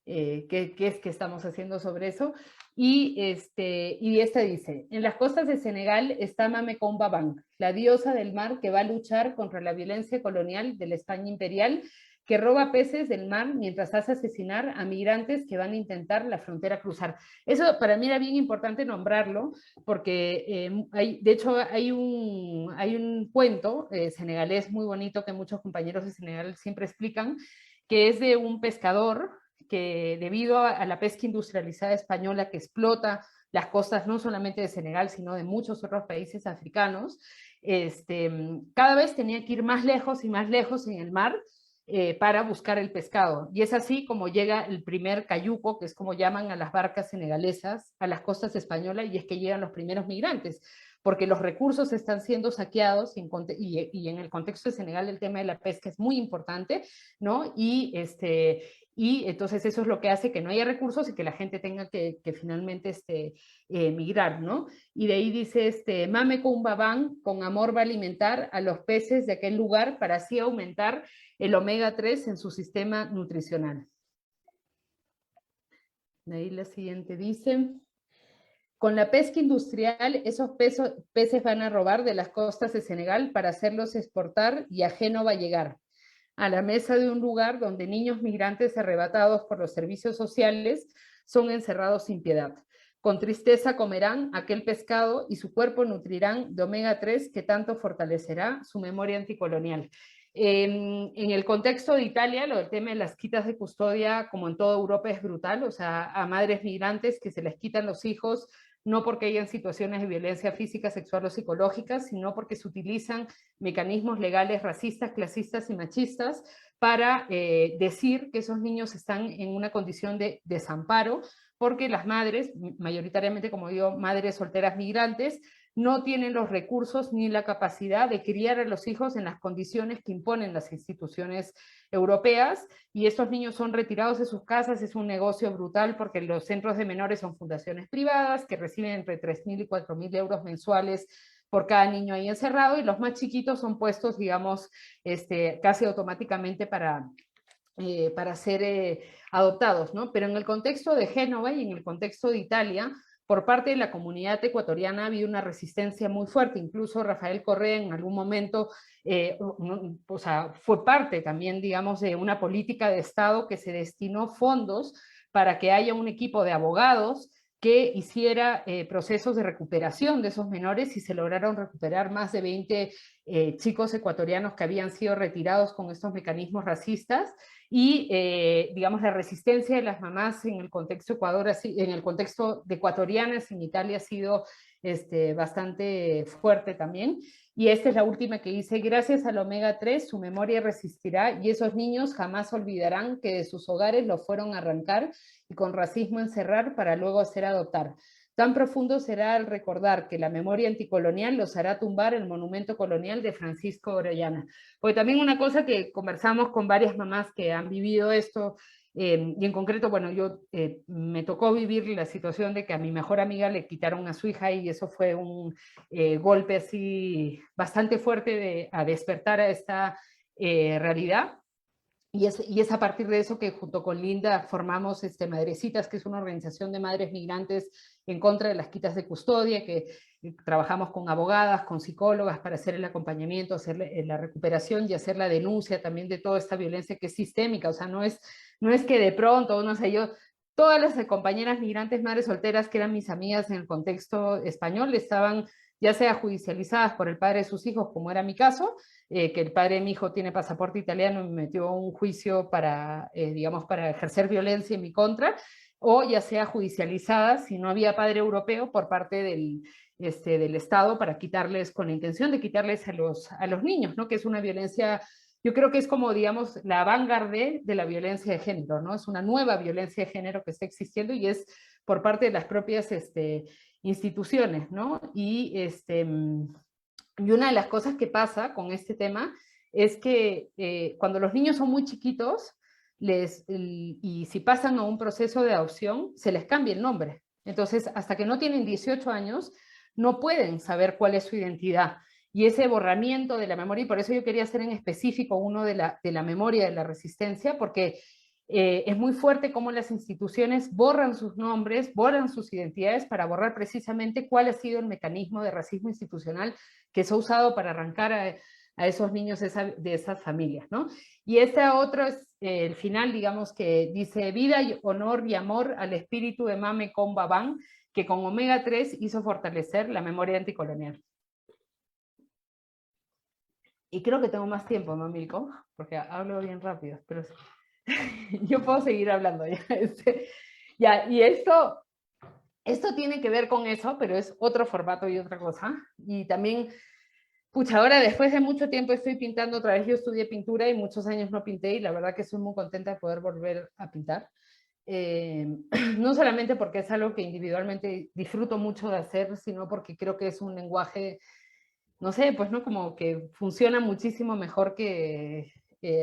qué es que estamos haciendo sobre eso. Y esta dice, en las costas de Senegal está Mamecomba Bang, la diosa del mar que va a luchar contra la violencia colonial de la España imperial, que roba peces del mar mientras hace asesinar a migrantes que van a intentar la frontera cruzar. Eso para mí era bien importante nombrarlo, porque de hecho hay un cuento senegalés muy bonito que muchos compañeros de Senegal siempre explican, que es de un pescador que debido a la pesca industrializada española que explota las costas no solamente de Senegal, sino de muchos otros países africanos, cada vez tenía que ir más lejos y más lejos en el mar para buscar el pescado. Y es así como llega el primer cayuco, que es como llaman a las barcas senegalesas, a las costas españolas, y es que llegan los primeros migrantes, porque los recursos están siendo saqueados y en el contexto de Senegal el tema de la pesca es muy importante, ¿no? Y entonces eso es lo que hace que no haya recursos y que la gente tenga que finalmente migrar, ¿no? Y de ahí dice, Mame Cumbabán con amor va a alimentar a los peces de aquel lugar para así aumentar el omega 3 en su sistema nutricional. De ahí la siguiente dice, con la pesca industrial, esos peces van a robar de las costas de Senegal para hacerlos exportar y a Génova llegar a la mesa de un lugar donde niños migrantes arrebatados por los servicios sociales son encerrados sin piedad. Con tristeza comerán aquel pescado y su cuerpo nutrirán de omega 3 que tanto fortalecerá su memoria anticolonial. En el contexto de Italia, lo del tema de las quitas de custodia, como en toda Europa, es brutal, o sea, a madres migrantes que se les quitan los hijos no porque hayan situaciones de violencia física, sexual o psicológica, sino porque se utilizan mecanismos legales racistas, clasistas y machistas para decir que esos niños están en una condición de desamparo, porque las madres, mayoritariamente, como digo, madres solteras migrantes, no tienen los recursos ni la capacidad de criar a los hijos en las condiciones que imponen las instituciones europeas, y estos niños son retirados de sus casas. Es un negocio brutal porque los centros de menores son fundaciones privadas que reciben entre 3.000 y 4.000 euros mensuales por cada niño ahí encerrado, y los más chiquitos son puestos, digamos, casi automáticamente para ser adoptados, ¿no? Pero en el contexto de Génova y en el contexto de Italia, por parte de la comunidad ecuatoriana había una resistencia muy fuerte. Incluso Rafael Correa en algún momento o sea, fue parte también, digamos, de una política de Estado que se destinó fondos para que haya un equipo de abogados que hiciera procesos de recuperación de esos menores, y se lograron recuperar más de 20 chicos ecuatorianos que habían sido retirados con estos mecanismos racistas. Y digamos, la resistencia de las mamás en el contexto en el contexto de ecuatorianas en Italia ha sido bastante fuerte también. Y esta es la última que dice: gracias al omega 3 su memoria resistirá, y esos niños jamás olvidarán que de sus hogares los fueron a arrancar y con racismo encerrar para luego hacer adoptar. Tan profundo será al recordar que la memoria anticolonial los hará tumbar el monumento colonial de Francisco Orellana. Porque también una cosa que conversamos con varias mamás que han vivido esto, y en concreto, bueno, yo me tocó vivir la situación de que a mi mejor amiga le quitaron a su hija, y eso fue un golpe así bastante fuerte a despertar a esta realidad. Y es a partir de eso que junto con Linda formamos Madrecitas, que es una organización de madres migrantes en contra de las quitas de custodia, que trabajamos con abogadas, con psicólogas para hacer el acompañamiento, hacer la recuperación y hacer la denuncia también de toda esta violencia que es sistémica. O sea, no es que de pronto, no sé, todas las compañeras migrantes, madres solteras que eran mis amigas en el contexto español, estaban ya sea judicializadas por el padre de sus hijos, como era mi caso, que el padre de mi hijo tiene pasaporte italiano y me metió un juicio digamos, para ejercer violencia en mi contra, o ya sea judicializadas si no había padre europeo por parte del Estado, para quitarles, con la intención de quitarles a los niños, ¿no? Que es una violencia, yo creo que es como, digamos, la vanguardia de la violencia de género, ¿no? Es una nueva violencia de género que está existiendo, y es por parte de las propias instituciones, ¿no? Y una de las cosas que pasa con este tema es que cuando los niños son muy chiquitos, y si pasan a un proceso de adopción, se les cambia el nombre. Entonces, hasta que no tienen 18 años, no pueden saber cuál es su identidad. Y ese borramiento de la memoria, y por eso yo quería hacer en específico uno de la memoria de la resistencia, porque es muy fuerte cómo las instituciones borran sus nombres, borran sus identidades, para borrar precisamente cuál ha sido el mecanismo de racismo institucional que se ha usado para arrancar a esos niños de esas familias, ¿no? Y este otro es el final, digamos, que dice: vida, y honor y amor al espíritu de Mame Comba Ban, que con omega 3 hizo fortalecer la memoria anticolonial. Y creo que tengo más tiempo, ¿no, Milko? Porque hablo bien rápido, pero yo puedo seguir hablando ya. Ya, y esto tiene que ver con eso, pero es otro formato y otra cosa. Y también, pucha, ahora después de mucho tiempo estoy pintando otra vez. Yo estudié pintura y muchos años no pinté, y la verdad que estoy muy contenta de poder volver a pintar. No solamente porque es algo que individualmente disfruto mucho de hacer, sino porque creo que es un lenguaje, no sé, pues no, como que funciona muchísimo mejor que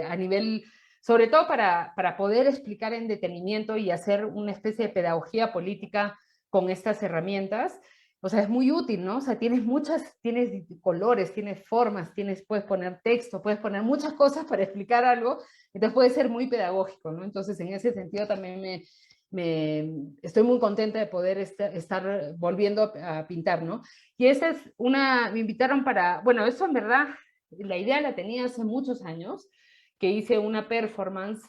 a nivel, sobre todo para poder explicar en detenimiento y hacer una especie de pedagogía política con estas herramientas. O sea, es muy útil, ¿no? O sea, tienes colores, tienes formas, puedes poner texto, puedes poner muchas cosas para explicar algo, entonces puede ser muy pedagógico, ¿no? Entonces, en ese sentido también estoy muy contenta de poder estar volviendo a pintar, ¿no? Y esa es me invitaron bueno, eso en verdad, la idea la tenía hace muchos años, que hice una performance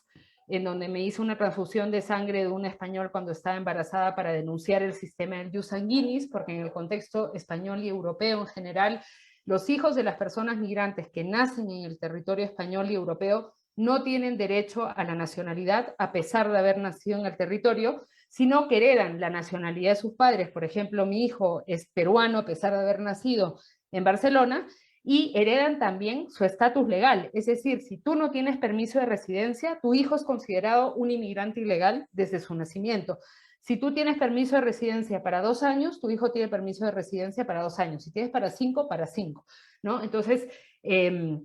en donde me hizo una transfusión de sangre de un español cuando estaba embarazada, para denunciar el sistema del jus sanguinis, porque en el contexto español y europeo en general, los hijos de las personas migrantes que nacen en el territorio español y europeo no tienen derecho a la nacionalidad, a pesar de haber nacido en el territorio, sino que heredan la nacionalidad de sus padres. Por ejemplo, mi hijo es peruano a pesar de haber nacido en Barcelona, y heredan también su estatus legal. Es decir, si tú no tienes permiso de residencia, tu hijo es considerado un inmigrante ilegal desde su nacimiento. Si tú tienes permiso de residencia para 2 años, tu hijo tiene permiso de residencia para 2 años. Si tienes para 5, ¿no? Entonces, de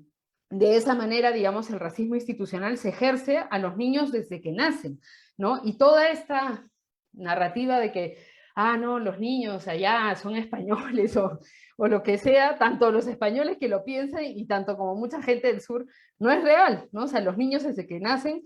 esa manera, digamos, el racismo institucional se ejerce a los niños desde que nacen, ¿no? Y toda esta narrativa de que, no, los niños allá son españoles o lo que sea, tanto los españoles que lo piensan y tanto como mucha gente del sur, no es real, ¿no? O sea, los niños desde que nacen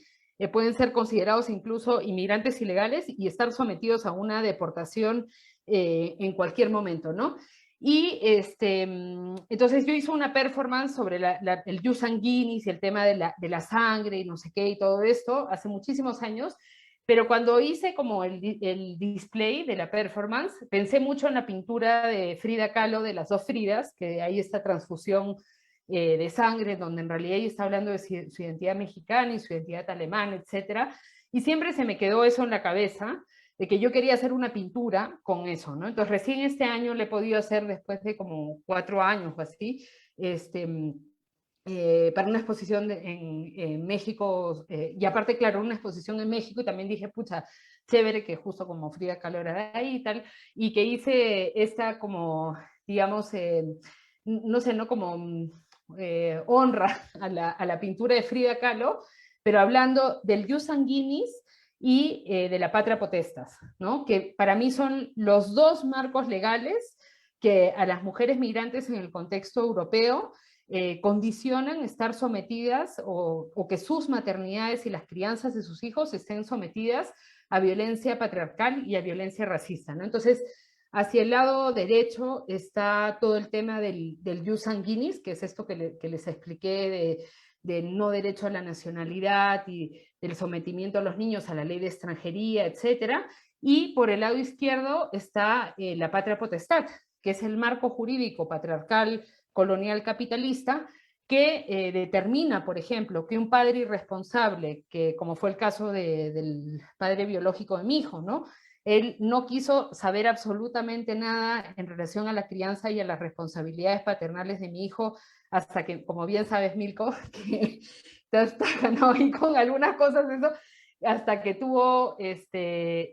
pueden ser considerados incluso inmigrantes ilegales y estar sometidos a una deportación en cualquier momento, ¿no? Y entonces yo hice una performance sobre el jus sanguinis y el tema de la sangre y no sé qué y todo esto hace muchísimos años, pero cuando hice como el display de la performance, pensé mucho en la pintura de Frida Kahlo, de las 2 Fridas, que hay esta transfusión de sangre, donde en realidad ella está hablando de su identidad mexicana y su identidad alemana, etcétera, y siempre se me quedó eso en la cabeza, de que yo quería hacer una pintura con eso, ¿no? Entonces recién este año le he podido hacer, después de como 4 años o así, para una exposición en México, y aparte, claro, una exposición en México, y también dije, pucha, chévere, que justo como Frida Kahlo era de ahí y tal, y que hice esta como, digamos, no sé, ¿no? Como honra a la pintura de Frida Kahlo, pero hablando del jus sanguinis y de la patria potestas, ¿no? Que para mí son los 2 marcos legales que a las mujeres migrantes en el contexto europeo condicionan estar sometidas o que sus maternidades y las crianzas de sus hijos estén sometidas a violencia patriarcal y a violencia racista, ¿no? Entonces, hacia el lado derecho está todo el tema del jus sanguinis, que es esto que les expliqué de no derecho a la nacionalidad y del sometimiento a los niños a la ley de extranjería, etcétera. Y por el lado izquierdo está la patria potestad, que es el marco jurídico patriarcal colonial capitalista que determina, por ejemplo, que un padre irresponsable, que como fue el caso del padre biológico de mi hijo, ¿no? Él no quiso saber absolutamente nada en relación a la crianza y a las responsabilidades paternales de mi hijo, hasta que, como bien sabes, Milko, que está ganado ahí con algunas cosas de eso, hasta que tuvo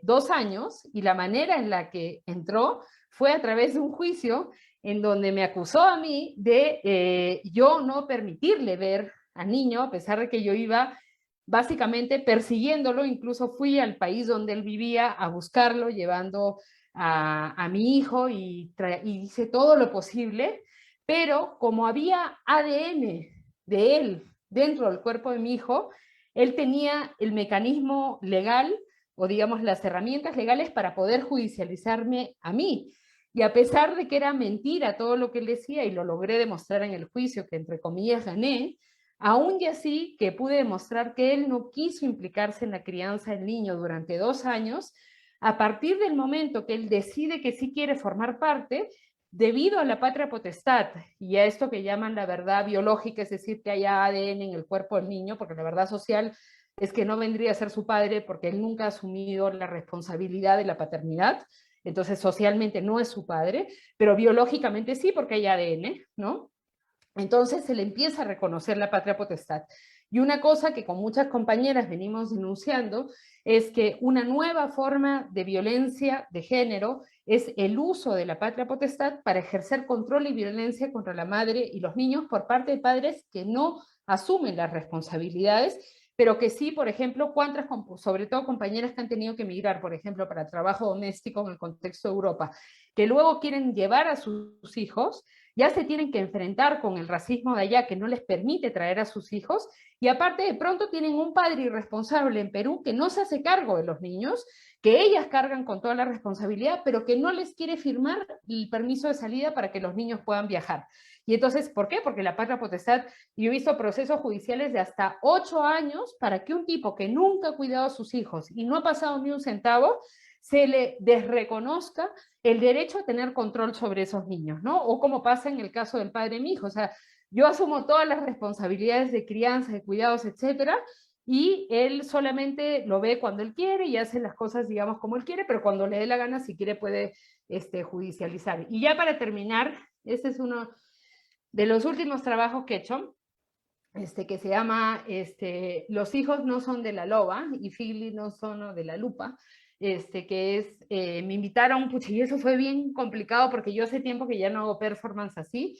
2 años, y la manera en la que entró fue a través de un juicio en donde me acusó a mí de yo no permitirle ver al niño, a pesar de que yo iba básicamente persiguiéndolo. Incluso fui al país donde él vivía a buscarlo, llevando a mi hijo, y hice todo lo posible, pero como había ADN de él dentro del cuerpo de mi hijo, él tenía el mecanismo legal, o digamos las herramientas legales para poder judicializarme a mí. Y a pesar de que era mentira todo lo que él decía, y lo logré demostrar en el juicio, que entre comillas gané, aún y así que pude demostrar que él no quiso implicarse en la crianza del niño durante 2 años, a partir del momento que él decide que sí quiere formar parte, debido a la patria potestad y a esto que llaman la verdad biológica, es decir, que haya ADN en el cuerpo del niño, porque la verdad social es que no vendría a ser su padre porque él nunca ha asumido la responsabilidad de la paternidad, entonces socialmente no es su padre, pero biológicamente sí, porque hay ADN, ¿no? Entonces se le empieza a reconocer la patria potestad. Y una cosa que con muchas compañeras venimos denunciando es que una nueva forma de violencia de género es el uso de la patria potestad para ejercer control y violencia contra la madre y los niños por parte de padres que no asumen las responsabilidades, pero que sí, por ejemplo, cuántas, sobre todo compañeras que han tenido que emigrar, por ejemplo, para trabajo doméstico en el contexto de Europa, que luego quieren llevar a sus hijos, ya se tienen que enfrentar con el racismo de allá que no les permite traer a sus hijos, y aparte de pronto tienen un padre irresponsable en Perú que no se hace cargo de los niños, que ellas cargan con toda la responsabilidad, pero que no les quiere firmar el permiso de salida para que los niños puedan viajar. Y entonces, ¿por qué? Porque la patria potestad, yo he visto procesos judiciales de hasta 8 años para que un tipo que nunca ha cuidado a sus hijos y no ha pasado ni un centavo, se le desreconozca el derecho a tener control sobre esos niños, ¿no? O como pasa en el caso del padre de mi hijo, o sea, yo asumo todas las responsabilidades de crianza, de cuidados, etcétera, y él solamente lo ve cuando él quiere y hace las cosas, digamos, como él quiere, pero cuando le dé la gana, si quiere, puede judicializar. Y ya para terminar, este es uno de los últimos trabajos que he hecho, que se llama Los hijos no son de la loba y Figli no son de la lupa, que es, me invitaron, pucha, y eso fue bien complicado porque yo hace tiempo que ya no hago performance así,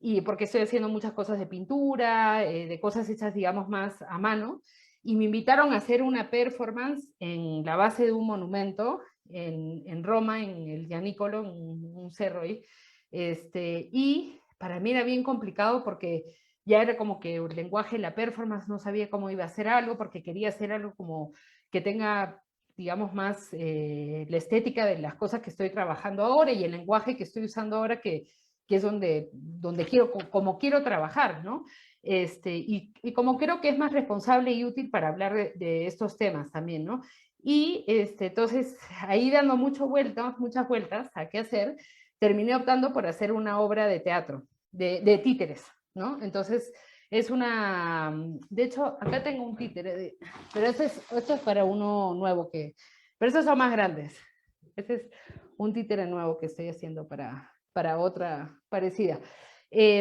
y porque estoy haciendo muchas cosas de pintura, de cosas hechas, digamos, más a mano, y me invitaron a hacer una performance en la base de un monumento en Roma, en el Gianicolo, en un cerro ahí, y para mí era bien complicado porque ya era como que el lenguaje, la performance, no sabía cómo iba a hacer algo, porque quería hacer algo como que tenga, digamos, más la estética de las cosas que estoy trabajando ahora y el lenguaje que estoy usando ahora, que es donde quiero, como quiero trabajar, ¿no? Y como creo que es más responsable y útil para hablar de estos temas también, ¿no? Y entonces, ahí dando muchas vueltas a qué hacer, terminé optando por hacer una obra de teatro, de títeres, ¿no? Entonces, es una, de hecho, acá tengo un títere, pero esto es para uno nuevo pero estos son más grandes. Este es un títere nuevo que estoy haciendo para otra parecida. Y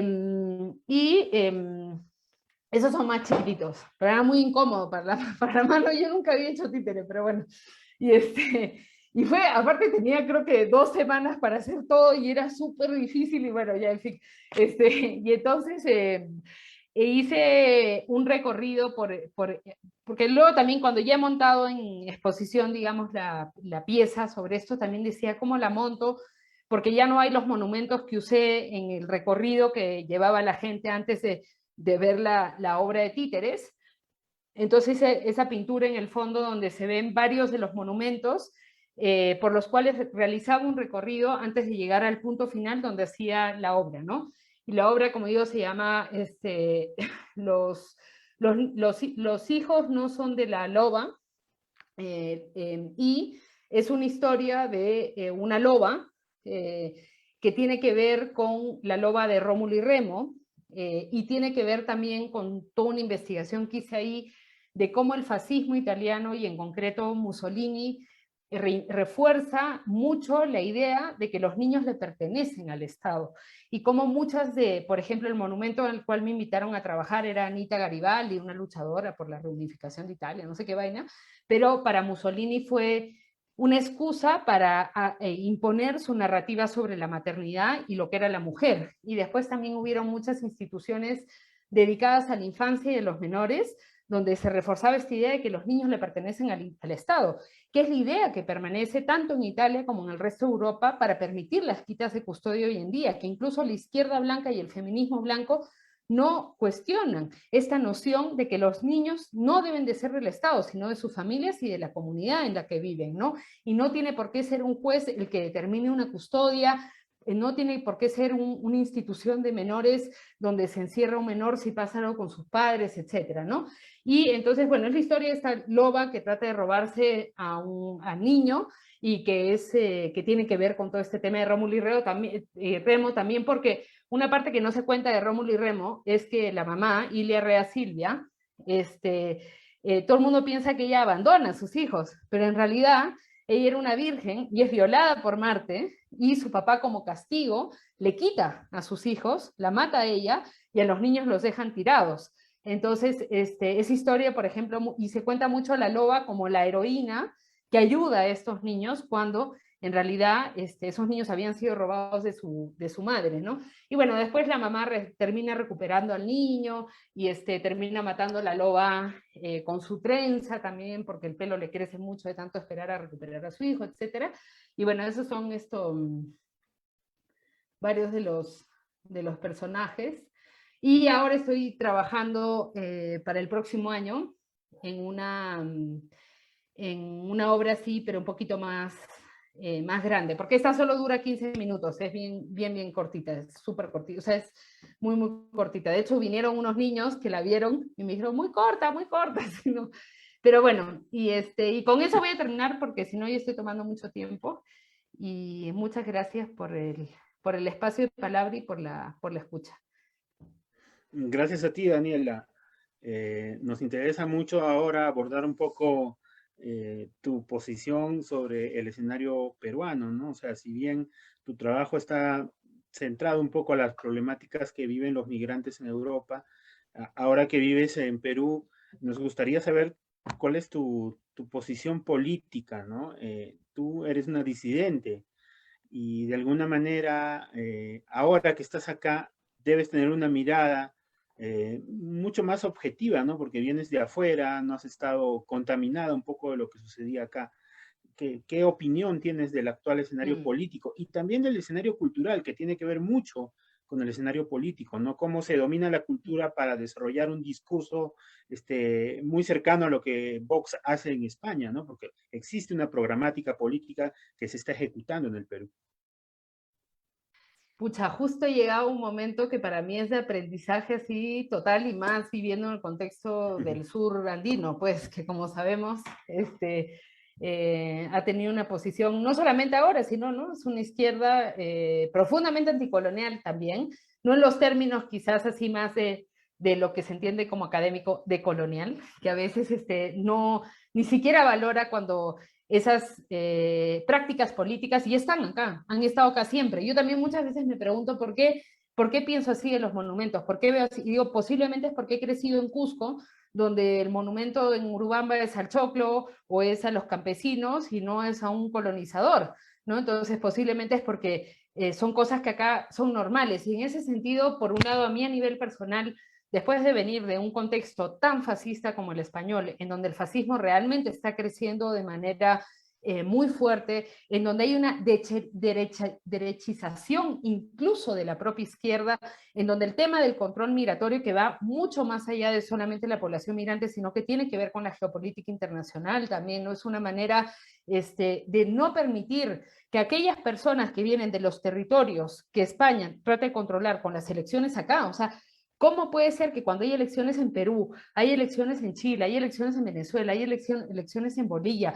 esos son más chiquititos, pero era muy incómodo para la mano. Yo nunca había hecho títere, pero bueno. Y, y fue, aparte tenía creo que 2 semanas para hacer todo y era súper difícil y bueno, ya en fin. Y entonces hice un recorrido porque luego también cuando ya he montado en exposición, digamos, la pieza sobre esto, también decía cómo la monto, porque ya no hay los monumentos que usé en el recorrido que llevaba la gente antes de ver la obra de títeres. Entonces esa pintura en el fondo donde se ven varios de los monumentos por los cuales realizaba un recorrido antes de llegar al punto final donde hacía la obra, ¿no? Y la obra, como digo, se llama los, los hijos no son de la loba, y es una historia de una loba que tiene que ver con la loba de Rómulo y Remo, y tiene que ver también con toda una investigación que hice ahí de cómo el fascismo italiano y en concreto Mussolini refuerza mucho la idea de que los niños le pertenecen al Estado y cómo muchas por ejemplo, el monumento al cual me invitaron a trabajar era Anita Garibaldi, una luchadora por la reunificación de Italia, no sé qué vaina, pero para Mussolini fue una excusa para imponer su narrativa sobre la maternidad y lo que era la mujer. Y después también hubieron muchas instituciones dedicadas a la infancia y a los menores, donde se reforzaba esta idea de que los niños le pertenecen al Estado, que es la idea que permanece tanto en Italia como en el resto de Europa para permitir las quitas de custodia hoy en día, que incluso la izquierda blanca y el feminismo blanco no cuestionan esta noción de que los niños no deben de ser del Estado, sino de sus familias y de la comunidad en la que viven, ¿no? Y no tiene por qué ser un juez el que determine una custodia, no tiene por qué ser una institución de menores donde se encierra un menor si pasa algo con sus padres, etcétera, ¿no? Y entonces, bueno, es la historia de esta loba que trata de robarse a un niño y que tiene que ver con todo este tema de Rómulo y Remo también porque una parte que no se cuenta de Rómulo y Remo es que la mamá, Ilia Rea Silvia, todo el mundo piensa que ella abandona a sus hijos, pero en realidad ella era una virgen y es violada por Marte y su papá como castigo le quita a sus hijos, la mata a ella y a los niños los dejan tirados. Entonces, esa historia, por ejemplo, y se cuenta mucho a la loba como la heroína que ayuda a estos niños cuando en realidad esos niños habían sido robados de su madre, ¿no? Y bueno, después la mamá termina recuperando al niño y termina matando a la loba con su trenza también, porque el pelo le crece mucho de tanto esperar a recuperar a su hijo, etcétera. Y bueno, esos son varios de los personajes. Y ahora estoy trabajando para el próximo año en una obra así, pero un poquito más grande, porque esta solo dura 15 minutos, es bien cortita, es súper cortita, o sea, es muy cortita. De hecho, vinieron unos niños que la vieron y me dijeron, muy corta, sino, pero bueno, y con eso voy a terminar porque si no ya estoy tomando mucho tiempo y muchas gracias por el espacio de palabra y por la escucha. Gracias a ti, Daniela. Nos interesa mucho ahora abordar un poco tu posición sobre el escenario peruano, ¿no? O sea, si bien tu trabajo está centrado un poco a las problemáticas que viven los migrantes en Europa, ahora que vives en Perú, nos gustaría saber cuál es tu posición política, ¿no? Tú eres una disidente y de alguna manera, ahora que estás acá, debes tener una mirada mucho más objetiva, ¿no? Porque vienes de afuera, no has estado contaminada un poco de lo que sucedía acá. ¿Qué opinión tienes del actual escenario Mm. político y también del escenario cultural, que tiene que ver mucho con el escenario político, ¿no? Cómo se domina la cultura para desarrollar un discurso muy cercano a lo que Vox hace en España, ¿no? Porque existe una programática política que se está ejecutando en el Perú. Pucha, justo ha llegado un momento que para mí es de aprendizaje así total y más viviendo en el contexto del sur andino, pues que como sabemos ha tenido una posición, no solamente ahora, sino ¿no? Es una izquierda profundamente anticolonial también, no en los términos quizás así más de lo que se entiende como académico de colonial, que a veces no, ni siquiera valora cuando esas prácticas políticas y están acá, han estado acá siempre. Yo también muchas veces me pregunto por qué pienso así de los monumentos, por qué veo así, y digo, posiblemente es porque he crecido en Cusco, donde el monumento en Urubamba es al choclo o es a los campesinos y no es a un colonizador, ¿no? Entonces posiblemente es porque son cosas que acá son normales y en ese sentido, por un lado, a mí a nivel personal, después de venir de un contexto tan fascista como el español, en donde el fascismo realmente está creciendo de manera muy fuerte, en donde hay una derechización incluso de la propia izquierda, en donde el tema del control migratorio que va mucho más allá de solamente la población migrante, sino que tiene que ver con la geopolítica internacional también, ¿no? Es una manera de no permitir que aquellas personas que vienen de los territorios que España trata de controlar con las elecciones acá, o sea, ¿cómo puede ser que cuando hay elecciones en Perú, hay elecciones en Chile, hay elecciones en Venezuela, hay elecciones en Bolivia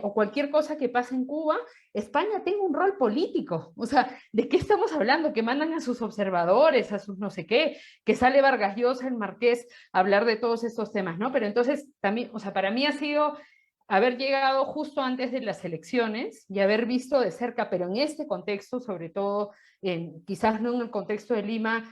o cualquier cosa que pase en Cuba, España tenga un rol político? O sea, ¿de qué estamos hablando? Que mandan a sus observadores, a sus no sé qué, que sale Vargas Llosa, el Marqués, a hablar de todos estos temas, ¿no? Pero entonces también, o sea, para mí ha sido haber llegado justo antes de las elecciones y haber visto de cerca, pero en este contexto, sobre todo, quizás no en el contexto de Lima,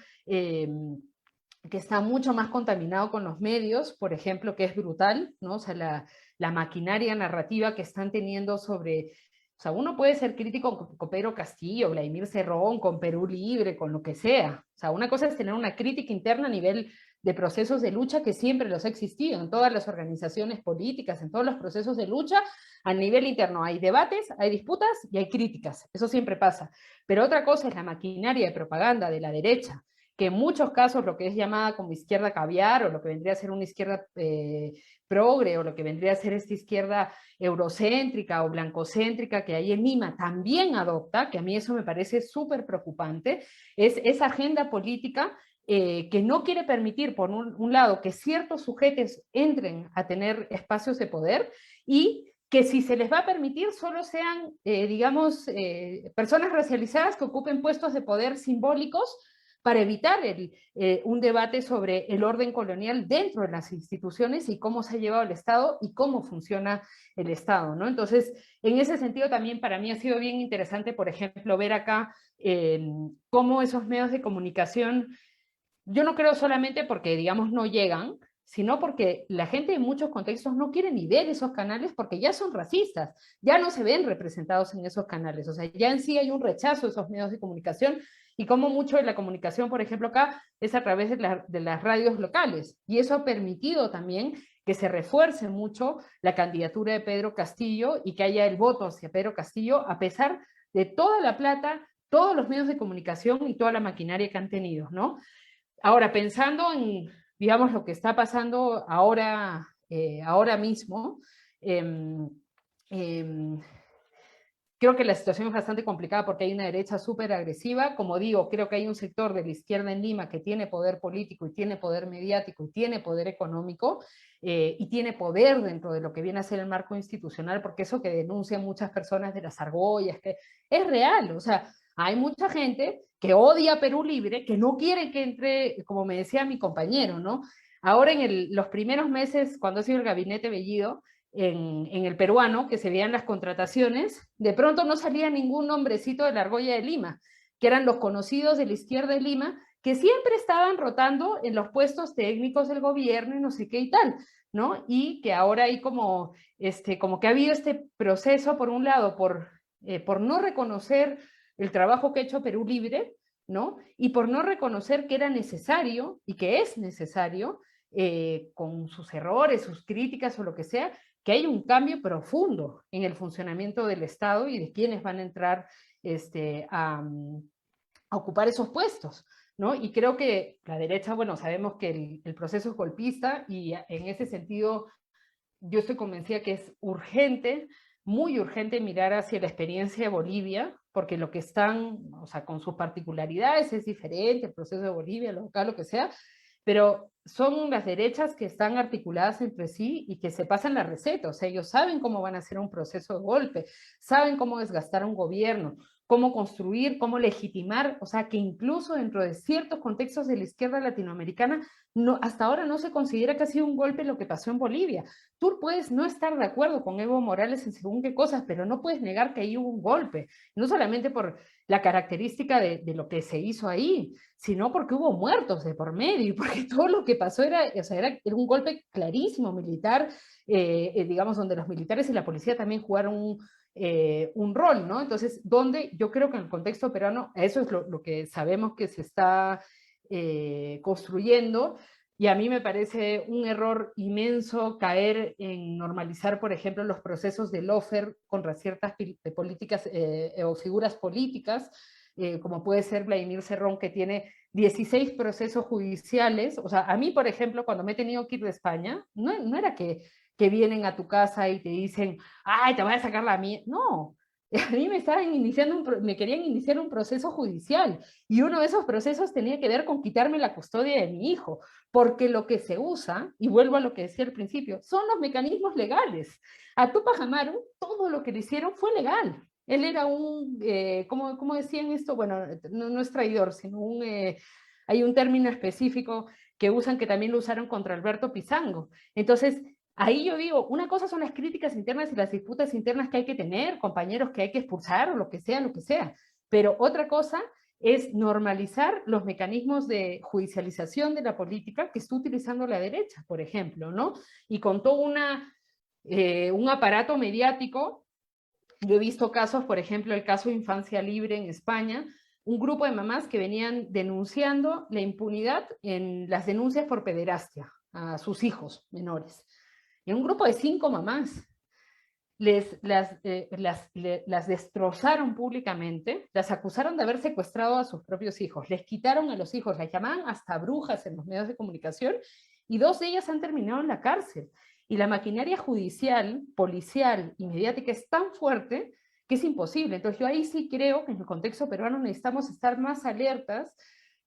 que está mucho más contaminado con los medios, por ejemplo, que es brutal, ¿no? O sea, la maquinaria narrativa que están teniendo sobre, o sea, uno puede ser crítico con Pedro Castillo, Vladimir Cerrón, con Perú Libre, con lo que sea. O sea, una cosa es tener una crítica interna a nivel de procesos de lucha que siempre los ha existido en todas las organizaciones políticas, en todos los procesos de lucha, a nivel interno hay debates, hay disputas y hay críticas, eso siempre pasa. Pero otra cosa es la maquinaria de propaganda de la derecha, que en muchos casos lo que es llamada como izquierda caviar o lo que vendría a ser una izquierda progre o lo que vendría a ser esta izquierda eurocéntrica o blancocéntrica que hay en Lima también adopta, que a mí eso me parece súper preocupante, es esa agenda política que no quiere permitir, por un lado, que ciertos sujetos entren a tener espacios de poder y que si se les va a permitir solo sean, digamos, personas racializadas que ocupen puestos de poder simbólicos para evitar un debate sobre el orden colonial dentro de las instituciones y cómo se ha llevado el Estado y cómo funciona el Estado, ¿no? Entonces, en ese sentido también para mí ha sido bien interesante, por ejemplo, ver acá cómo esos medios de comunicación, yo no creo solamente porque, digamos, no llegan, sino porque la gente en muchos contextos no quiere ni ver esos canales porque ya son racistas, ya no se ven representados en esos canales, o sea, ya en sí hay un rechazo de esos medios de comunicación y como mucho de la comunicación, por ejemplo, acá es a través de las radios locales y eso ha permitido también que se refuerce mucho la candidatura de Pedro Castillo y que haya el voto hacia Pedro Castillo a pesar de toda la plata, todos los medios de comunicación y toda la maquinaria que han tenido, ¿no? Ahora, pensando en, digamos, lo que está pasando ahora, ahora mismo, eh, eh, creo que la situación es bastante complicada porque hay una derecha súper agresiva. Como digo, creo que hay un sector de la izquierda en Lima que tiene poder político y tiene poder mediático y tiene poder económico y tiene poder dentro de lo que viene a ser el marco institucional, porque eso que denuncian muchas personas de las argollas, que es real. O sea, hay mucha gente que odia a Perú Libre, que no quiere que entre, como me decía mi compañero, ¿no? Ahora en los primeros meses, cuando ha sido el gabinete Bellido, en el peruano, que se veían las contrataciones, de pronto no salía ningún nombrecito de la argolla de Lima, que eran los conocidos de la izquierda de Lima, que siempre estaban rotando en los puestos técnicos del gobierno y no sé qué y tal, ¿no? Y que ahora hay como que ha habido este proceso, por un lado, por no reconocer el trabajo que ha hecho Perú Libre, ¿no? Y por no reconocer que era necesario y que es necesario, con sus errores, sus críticas o lo que sea, que hay un cambio profundo en el funcionamiento del Estado y de quienes van a entrar a ocupar esos puestos, ¿no? Y creo que la derecha, bueno, sabemos que el proceso es golpista y en ese sentido yo estoy convencida que es urgente, muy urgente mirar hacia la experiencia de Bolivia, porque lo que están, o sea, con sus particularidades es diferente, el proceso de Bolivia, lo local, lo que sea, pero son las derechas que están articuladas entre sí y que se pasan la receta, o sea, ellos saben cómo van a hacer un proceso de golpe, saben cómo desgastar un gobierno, cómo construir, cómo legitimar, o sea, que incluso dentro de ciertos contextos de la izquierda latinoamericana, no, hasta ahora no se considera que ha sido un golpe lo que pasó en Bolivia. Tú puedes no estar de acuerdo con Evo Morales en según qué cosas, pero no puedes negar que ahí hubo un golpe, no solamente por la característica de lo que se hizo ahí, sino porque hubo muertos de por medio, y porque todo lo que pasó era, o sea, era un golpe clarísimo militar, digamos, donde los militares y la policía también jugaron un rol, ¿no? Entonces, donde yo creo que en el contexto peruano, eso es lo que sabemos que se está construyendo, y a mí me parece un error inmenso caer en normalizar, por ejemplo, los procesos de lawfare contra ciertas políticas o figuras políticas, como puede ser Vladimir Cerrón, que tiene 16 procesos judiciales. O sea, a mí, por ejemplo, cuando me he tenido que ir de España, no era que vienen a tu casa y te dicen, ay, te voy a sacar la mía. No, a mí me querían iniciar un proceso judicial, y uno de esos procesos tenía que ver con quitarme la custodia de mi hijo, porque lo que se usa, y vuelvo a lo que decía al principio, son los mecanismos legales. A Tupac Amaru, todo lo que le hicieron fue legal. Él era ¿cómo decían esto? Bueno, no es traidor, sino hay un término específico que usan, que también lo usaron contra Alberto Pizango. Entonces, ahí yo digo, una cosa son las críticas internas y las disputas internas que hay que tener, compañeros que hay que expulsar o lo que sea, pero otra cosa es normalizar los mecanismos de judicialización de la política que está utilizando la derecha, por ejemplo, ¿no? Y con todo un aparato mediático. Yo he visto casos, por ejemplo, el caso de Infancia Libre en España, un grupo de mamás que venían denunciando la impunidad en las denuncias por pederastia a sus hijos menores. Y un grupo de 5 mamás las destrozaron públicamente, las acusaron de haber secuestrado a sus propios hijos, les quitaron a los hijos, las llamaban hasta brujas en los medios de comunicación, y 2 de ellas han terminado en la cárcel. Y la maquinaria judicial, policial y mediática es tan fuerte que es imposible. Entonces yo ahí sí creo que en el contexto peruano necesitamos estar más alertas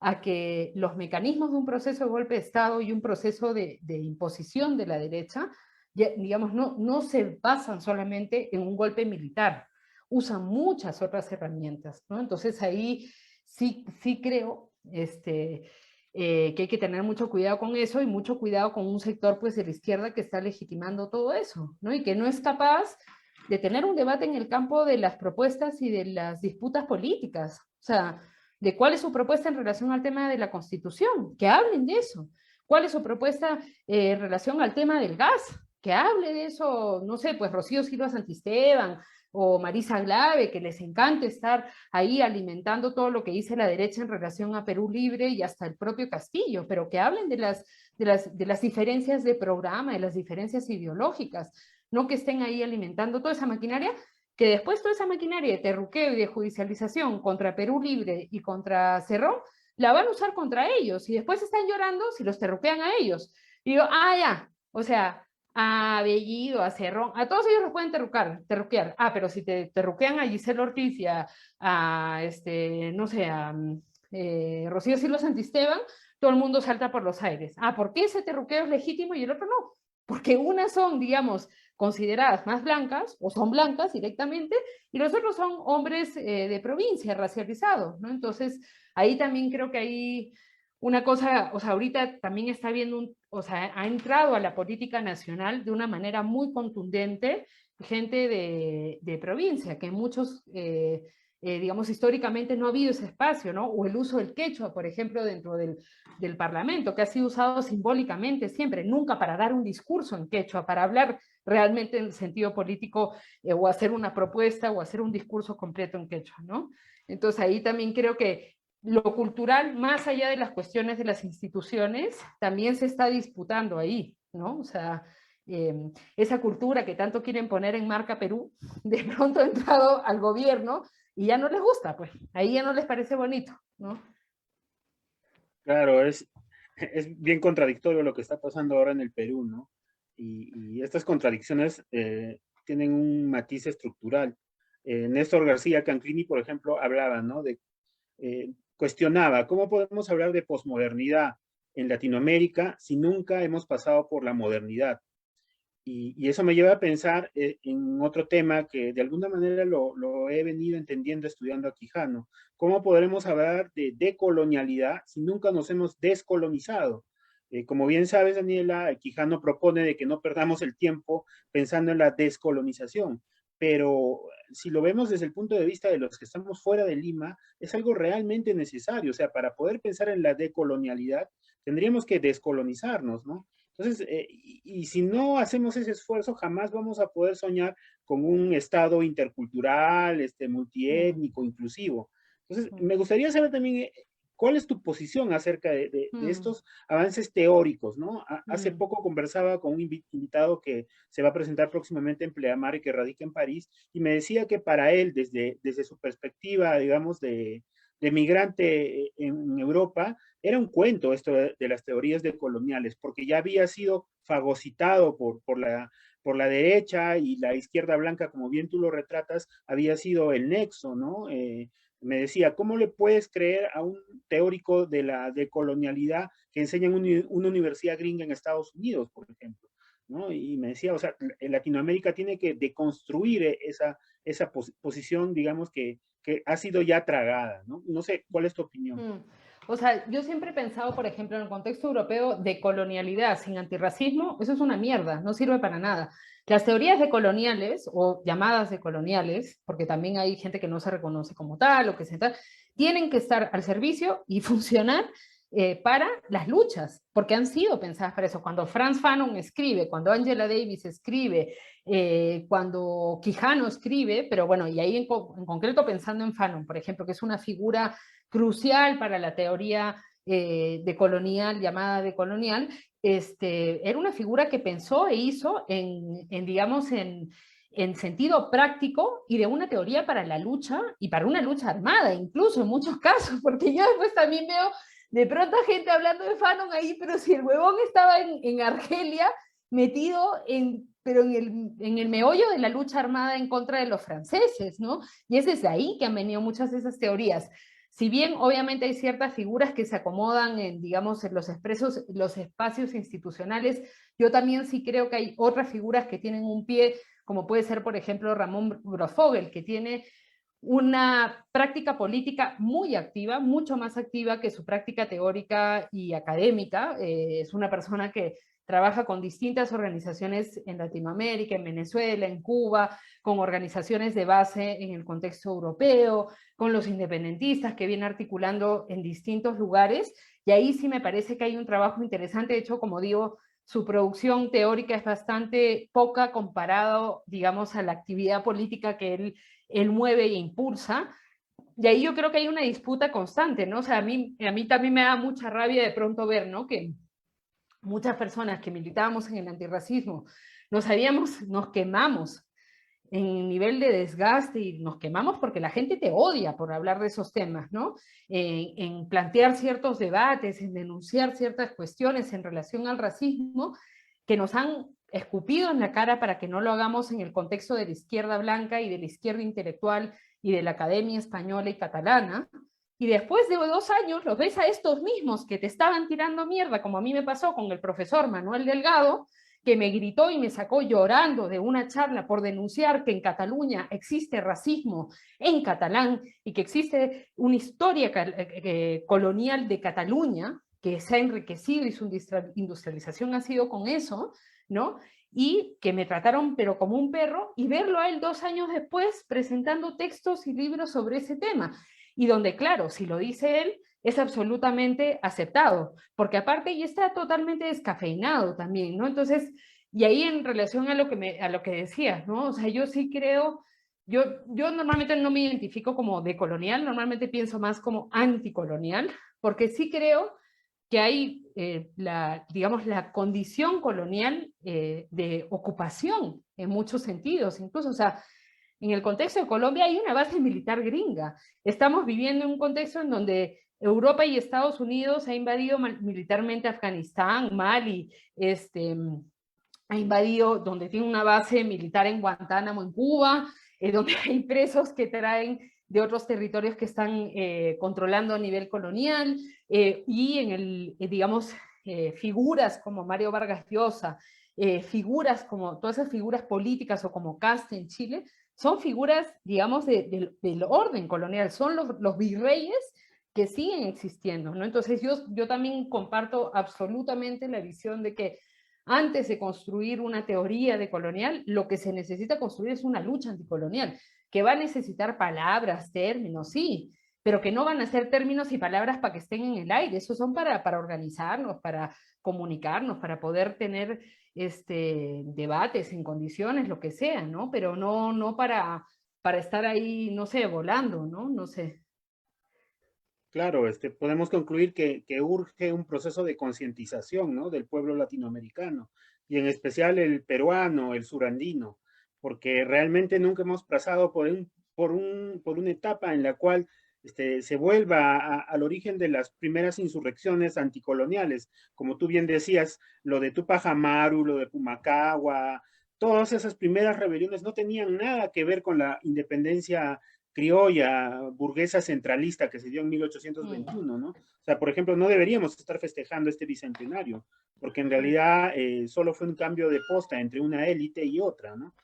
a que los mecanismos de un proceso de golpe de Estado y un proceso de imposición de la derecha, digamos, no se basan solamente en un golpe militar, usan muchas otras herramientas, ¿no? Entonces ahí sí creo que hay que tener mucho cuidado con eso, y mucho cuidado con un sector, pues, de la izquierda que está legitimando todo eso, ¿no? Y que no es capaz de tener un debate en el campo de las propuestas y de las disputas políticas, o sea, de cuál es su propuesta en relación al tema de la Constitución, que hablen de eso. ¿Cuál es su propuesta en relación al tema del gas? Que hable de eso, no sé, pues Rocío Silva Santisteban o Marisa Glave, que les encanta estar ahí alimentando todo lo que dice la derecha en relación a Perú Libre, y hasta el propio Castillo, pero que hablen de las diferencias de programa, de las diferencias ideológicas, no que estén ahí alimentando toda esa maquinaria, que después toda esa maquinaria de terruqueo y de judicialización contra Perú Libre y contra Cerrón, la van a usar contra ellos, y después están llorando si los terruquean a ellos. Y digo, ya, o sea, a Bellido, a Cerrón, a todos ellos los pueden terruquear. Pero si te terruquean a Giselle Ortiz y no sé, a Rocío Silva Santisteban, todo el mundo salta por los aires. ¿Por qué ese terruqueo es legítimo y el otro no? Porque unas son, digamos, consideradas más blancas, o son blancas directamente, y los otros son hombres de provincia, racializados, ¿no? Entonces, ahí también creo que hay una cosa, o sea, ahorita también está viendo, o sea, ha entrado a la política nacional de una manera muy contundente gente de provincia, que muchos, digamos, históricamente no ha habido ese espacio, ¿no? O el uso del quechua, por ejemplo, dentro del Parlamento, que ha sido usado simbólicamente siempre, nunca para dar un discurso en quechua, para hablar realmente en el sentido político, o hacer una propuesta o hacer un discurso completo en quechua, ¿no? Entonces ahí también creo que lo cultural, más allá de las cuestiones de las instituciones, también se está disputando ahí, ¿no? O sea, esa cultura que tanto quieren poner en marca Perú, de pronto ha entrado al gobierno y ya no les gusta, pues, ahí ya no les parece bonito, ¿no? Claro, es bien contradictorio lo que está pasando ahora en el Perú, ¿no? Y estas contradicciones tienen un matiz estructural. Néstor García Canclini, por ejemplo, hablaba, ¿no? Cuestionaba, ¿cómo podemos hablar de posmodernidad en Latinoamérica si nunca hemos pasado por la modernidad? Y eso me lleva a pensar en otro tema que de alguna manera lo he venido entendiendo estudiando a Quijano. ¿Cómo podremos hablar de decolonialidad si nunca nos hemos descolonizado? Como bien sabes, Daniela, Quijano propone de que no perdamos el tiempo pensando en la descolonización, pero si lo vemos desde el punto de vista de los que estamos fuera de Lima, es algo realmente necesario. O sea, para poder pensar en la decolonialidad, tendríamos que descolonizarnos, ¿no? Entonces, y si no hacemos ese esfuerzo, jamás vamos a poder soñar con un Estado intercultural, multiétnico, inclusivo. Entonces, me gustaría saber también cuál es tu posición acerca de estos avances teóricos, ¿no? Hace poco conversaba con un invitado que se va a presentar próximamente en Pleamar y que radica en París, y me decía que para él, desde su perspectiva, digamos, de migrante en Europa, era un cuento esto de las teorías decoloniales, porque ya había sido fagocitado por la derecha y la izquierda blanca, como bien tú lo retratas, había sido el nexo, ¿no? Me decía, ¿cómo le puedes creer a un teórico de la decolonialidad que enseña en una universidad gringa en Estados Unidos, por ejemplo? ¿No? Y me decía, o sea, Latinoamérica tiene que deconstruir esa posición, digamos, que ha sido ya tragada, ¿no? No sé, ¿cuál es tu opinión? O sea, yo siempre he pensado, por ejemplo, en el contexto europeo, de colonialidad sin antirracismo, eso es una mierda, no sirve para nada. Las teorías decoloniales, o llamadas decoloniales, porque también hay gente que no se reconoce como tal, o que se tal, tienen que estar al servicio y funcionar para las luchas, porque han sido pensadas para eso. Cuando Frantz Fanon escribe, cuando Angela Davis escribe, cuando Quijano escribe, pero bueno, y ahí en concreto pensando en Fanon, por ejemplo, que es una figura crucial para la teoría decolonial, llamada decolonial, era una figura que pensó e hizo digamos, en sentido práctico y de una teoría para la lucha y para una lucha armada, incluso en muchos casos, porque yo después también veo de pronto gente hablando de Fanon ahí, pero si el huevón estaba en Argelia metido pero en el meollo de la lucha armada en contra de los franceses, ¿no? Y es desde ahí que han venido muchas de esas teorías. Si bien obviamente hay ciertas figuras que se acomodan en, digamos, en los espacios institucionales, yo también sí creo que hay otras figuras que tienen un pie, como puede ser, por ejemplo, Ramón Grosfogel, que tiene una práctica política muy activa, mucho más activa que su práctica teórica y académica. Es una persona que trabaja con distintas organizaciones en Latinoamérica, en Venezuela, en Cuba, con organizaciones de base en el contexto europeo, con los independentistas que viene articulando en distintos lugares, y ahí sí me parece que hay un trabajo interesante. De hecho, como digo, su producción teórica es bastante poca comparado, digamos, a la actividad política que él mueve e impulsa. Y ahí yo creo que hay una disputa constante, ¿no? O sea, a mí también me da mucha rabia de pronto ver, ¿no? Que muchas personas que militábamos en el antirracismo nos quemamos en nivel de desgaste y nos quemamos porque la gente te odia por hablar de esos temas, ¿no? En plantear ciertos debates, en denunciar ciertas cuestiones en relación al racismo que nos han escupido en la cara para que no lo hagamos en el contexto de la izquierda blanca y de la izquierda intelectual y de la academia española y catalana. Y después de 2 años los ves a estos mismos que te estaban tirando mierda, como a mí me pasó con el profesor Manuel Delgado, que me gritó y me sacó llorando de una charla por denunciar que en Cataluña existe racismo en catalán y que existe una historia colonial de Cataluña, que se ha enriquecido y su industrialización ha sido con eso, ¿no? Y que me trataron pero como un perro, y verlo a él 2 años después presentando textos y libros sobre ese tema. Y donde, claro, si lo dice él, es absolutamente aceptado, porque aparte ya está totalmente descafeinado también, ¿no? Entonces, y ahí en relación a lo que decías, ¿no? O sea, yo sí creo, yo normalmente no me identifico como decolonial, normalmente pienso más como anticolonial, porque sí creo que hay, digamos, la condición colonial de ocupación en muchos sentidos, incluso, o sea, en el contexto de Colombia hay una base militar gringa. Estamos viviendo en un contexto en donde Europa y Estados Unidos ha invadido militarmente Afganistán, Mali, ha invadido, donde tiene una base militar en Guantánamo, en Cuba, donde hay presos que traen de otros territorios que están controlando a nivel colonial, y en digamos, figuras como Mario Vargas Llosa, figuras como todas esas figuras políticas o como Cast en Chile, son figuras, digamos, del orden colonial, son los virreyes que siguen existiendo, ¿no? Entonces yo también comparto absolutamente la visión de que antes de construir una teoría decolonial, lo que se necesita construir es una lucha anticolonial, que va a necesitar palabras, términos, sí, pero que no van a ser términos y palabras para que estén en el aire, esos son para organizarnos, para comunicarnos, para poder tener debates en condiciones, lo que sea, ¿no? Pero no para estar ahí, no sé, volando, ¿no? No sé. Claro, podemos concluir que urge un proceso de concientización, ¿no? Del pueblo latinoamericano, y en especial el peruano, el surandino, porque realmente nunca hemos pasado por una etapa en la cual se vuelva al origen de las primeras insurrecciones anticoloniales, como tú bien decías, lo de Tupac Amaru, lo de Pumacagua, todas esas primeras rebeliones no tenían nada que ver con la independencia criolla, burguesa centralista que se dio en 1821, ¿no? O sea, por ejemplo, no deberíamos estar festejando este bicentenario, porque en realidad solo fue un cambio de posta entre una élite y otra, ¿no?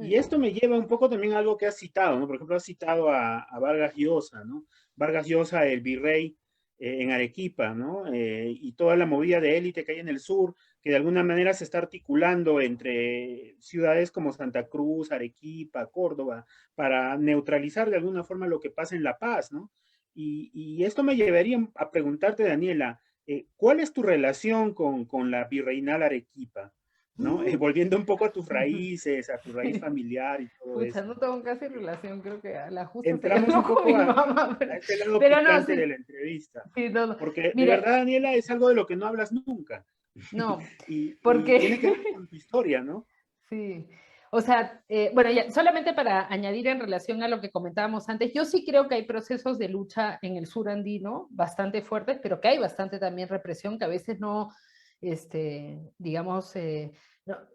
Y esto me lleva un poco también a algo que has citado, ¿no? Por ejemplo, has citado a Vargas Llosa, ¿no? Vargas Llosa, el virrey en Arequipa, ¿no? Y toda la movida de élite que hay en el sur, que de alguna manera se está articulando entre ciudades como Santa Cruz, Arequipa, Córdoba, para neutralizar de alguna forma lo que pasa en La Paz, ¿no? Y esto me llevaría a preguntarte, Daniela, ¿cuál es tu relación con la virreinal Arequipa? ¿No? Volviendo un poco a tus raíces, a tu raíz familiar y todo Pucha, eso. no tengo casi relación, creo que a la justa se Entramos un llama con mi poco mamá, a este lado pero no, picante de sí, la entrevista, sí, no, no. porque de Mire, verdad, Daniela, es algo de lo que no hablas nunca. no, Y tiene que ver porque, con tu historia, ¿no? sí, o sea, bueno, ya, solamente para añadir en relación a lo que comentábamos antes, yo sí creo que hay procesos de lucha en el sur andino bastante fuertes, pero que hay bastante también represión que a veces no, digamos,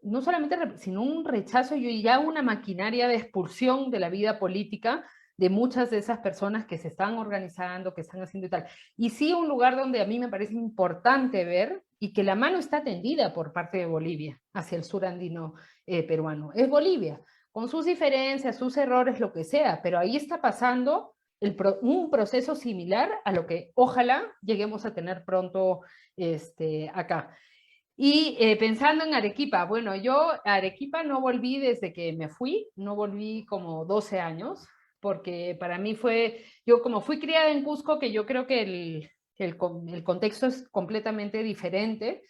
no solamente, sino un rechazo y ya una maquinaria de expulsión de la vida política de muchas de esas personas que se están organizando, que están haciendo y tal. Y sí un lugar donde a mí me parece importante ver y que la mano está tendida por parte de Bolivia hacia el sur andino peruano. Es Bolivia, con sus diferencias, sus errores, lo que sea, pero ahí está pasando un proceso similar a lo que ojalá lleguemos a tener pronto acá. Y pensando en Arequipa, bueno, yo a Arequipa no volví desde que me fui, no volví como 12 años, porque para mí fue, yo como fui criada en Cusco, que yo creo que el contexto es completamente diferente,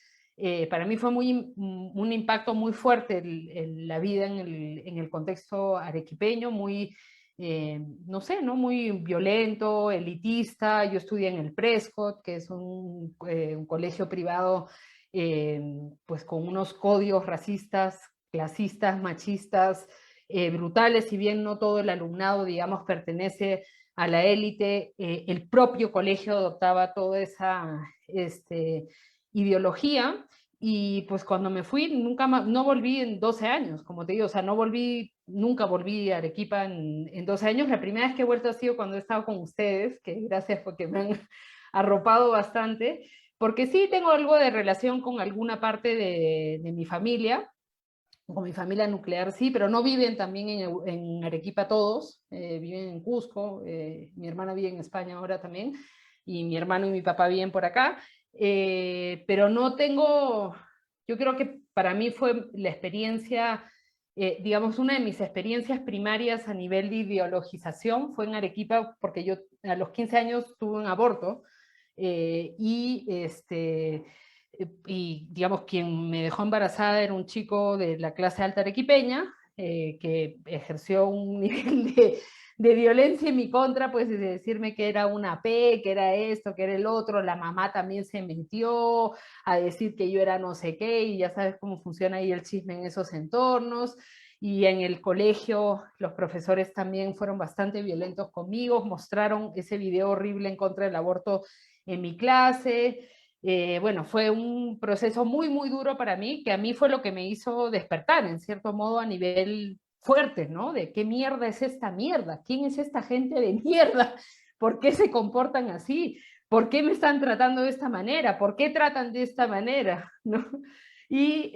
para mí fue un impacto muy fuerte la vida en el contexto arequipeño, muy, no sé, ¿no? Muy violento, elitista. Yo estudié en el Prescott, que es un colegio privado pues con unos códigos racistas, clasistas, machistas, brutales, si bien no todo el alumnado, digamos, pertenece a la élite, el propio colegio adoptaba toda esa ideología, y pues cuando me fui, nunca más, no volví en 12 años, como te digo, o sea, no volví, nunca volví a Arequipa en 12 años. La primera vez que he vuelto ha sido cuando he estado con ustedes, que gracias porque me han arropado bastante, porque sí tengo algo de relación con alguna parte de mi familia, con mi familia nuclear, sí, pero no viven también en Arequipa todos, viven en Cusco, mi hermana vive en España ahora también, y mi hermano y mi papá viven por acá, pero no tengo, yo creo que para mí fue la experiencia, digamos, una de mis experiencias primarias a nivel de ideologización fue en Arequipa, porque yo a los 15 años tuve un aborto, y digamos, quien me dejó embarazada era un chico de la clase alta arequipeña, que ejerció un nivel de violencia en mi contra, pues de decirme que era una P, que era esto, que era el otro, la mamá también se metió a decir que yo era no sé qué, y ya sabes cómo funciona ahí el chisme en esos entornos, y en el colegio los profesores también fueron bastante violentos conmigo, mostraron ese video horrible en contra del aborto en mi clase. Bueno, fue un proceso muy, muy duro para mí, que a mí fue lo que me hizo despertar, en cierto modo, a nivel fuerte, ¿no? De qué mierda es esta mierda, quién es esta gente de mierda, por qué se comportan así, por qué me están tratando de esta manera, por qué tratan de esta manera, ¿no? Y,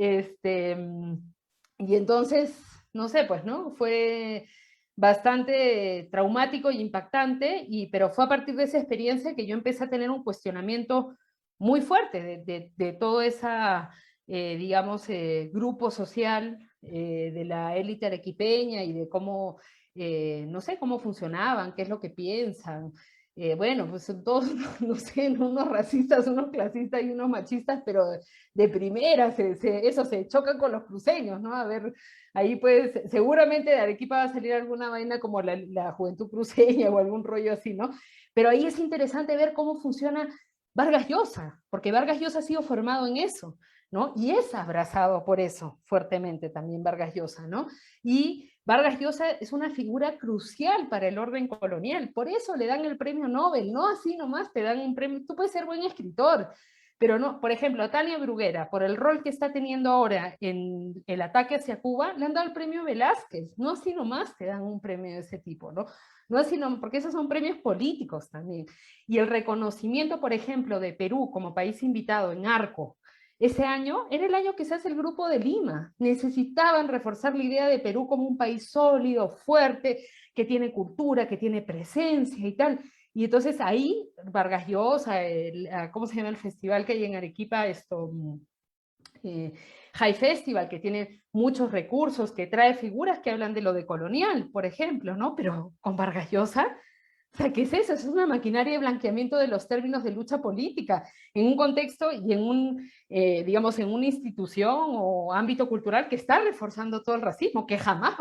y entonces, no sé, pues, ¿no? Fue bastante traumático y impactante, pero fue a partir de esa experiencia que yo empecé a tener un cuestionamiento muy fuerte de todo esa, digamos, grupo social de la élite arequipeña y de cómo, no sé, cómo funcionaban, qué es lo que piensan. Bueno, pues son todos, no sé, unos racistas, unos clasistas y unos machistas, pero de primera, eso se chocan con los cruceños, ¿no? A ver, ahí pues, seguramente de Arequipa va a salir alguna vaina como la Juventud Cruceña o algún rollo así, ¿no? Pero ahí es interesante ver cómo funciona Vargas Llosa, porque Vargas Llosa ha sido formado en eso, ¿no? Y es abrazado por eso fuertemente también Vargas Llosa, ¿no? Y Vargas Llosa es una figura crucial para el orden colonial, por eso le dan el premio Nobel, no así nomás te dan un premio, tú puedes ser buen escritor, pero no, por ejemplo, a Tania Bruguera, por el rol que está teniendo ahora en el ataque hacia Cuba, le han dado el premio Velázquez, no así nomás te dan un premio de ese tipo, ¿no? No así nomás, porque esos son premios políticos también. Y el reconocimiento, por ejemplo, de Perú como país invitado en Arco, ese año era el año que se hace el Grupo de Lima. Necesitaban reforzar la idea de Perú como un país sólido, fuerte, que tiene cultura, que tiene presencia y tal. Y entonces ahí Vargas Llosa, ¿cómo se llama el festival que hay en Arequipa? Eh, High Festival, que tiene muchos recursos, que trae figuras que hablan de lo de colonial, por ejemplo, ¿no? Pero con Vargas Llosa, o sea, ¿qué es eso? Es una maquinaria de blanqueamiento de los términos de lucha política en un contexto y en un, digamos, en una institución o ámbito cultural que está reforzando todo el racismo, que jamás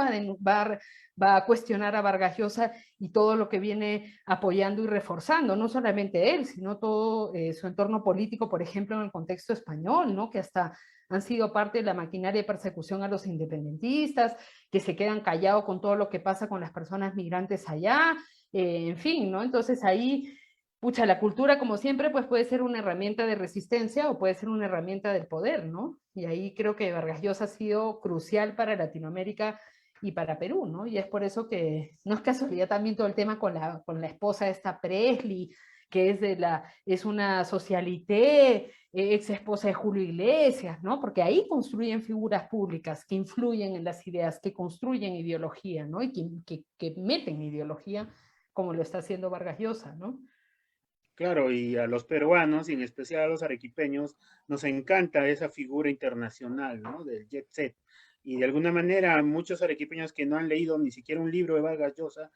va a cuestionar a Vargas Llosa y todo lo que viene apoyando y reforzando, no solamente él, sino todo su entorno político, por ejemplo, en el contexto español, ¿no? Que hasta han sido parte de la maquinaria de persecución a los independentistas, que se quedan callados con todo lo que pasa con las personas migrantes allá, en fin, ¿no? Entonces ahí, pucha, la cultura, como siempre, pues puede ser una herramienta de resistencia o puede ser una herramienta del poder, ¿no? Y ahí creo que Vargas Llosa ha sido crucial para Latinoamérica y para Perú, ¿no? Y es por eso que no es casualidad también todo el tema con la esposa de esta Presley, que es una socialité, ex esposa de Julio Iglesias, ¿no? Porque ahí construyen figuras públicas que influyen en las ideas, que construyen ideología, ¿no? Y que meten ideología como lo está haciendo Vargas Llosa, ¿no? Claro, y a los peruanos, y en especial a los arequipeños, nos encanta esa figura internacional, ¿no? Del jet set. Y de alguna manera, muchos arequipeños que no han leído ni siquiera un libro de Vargas Llosa,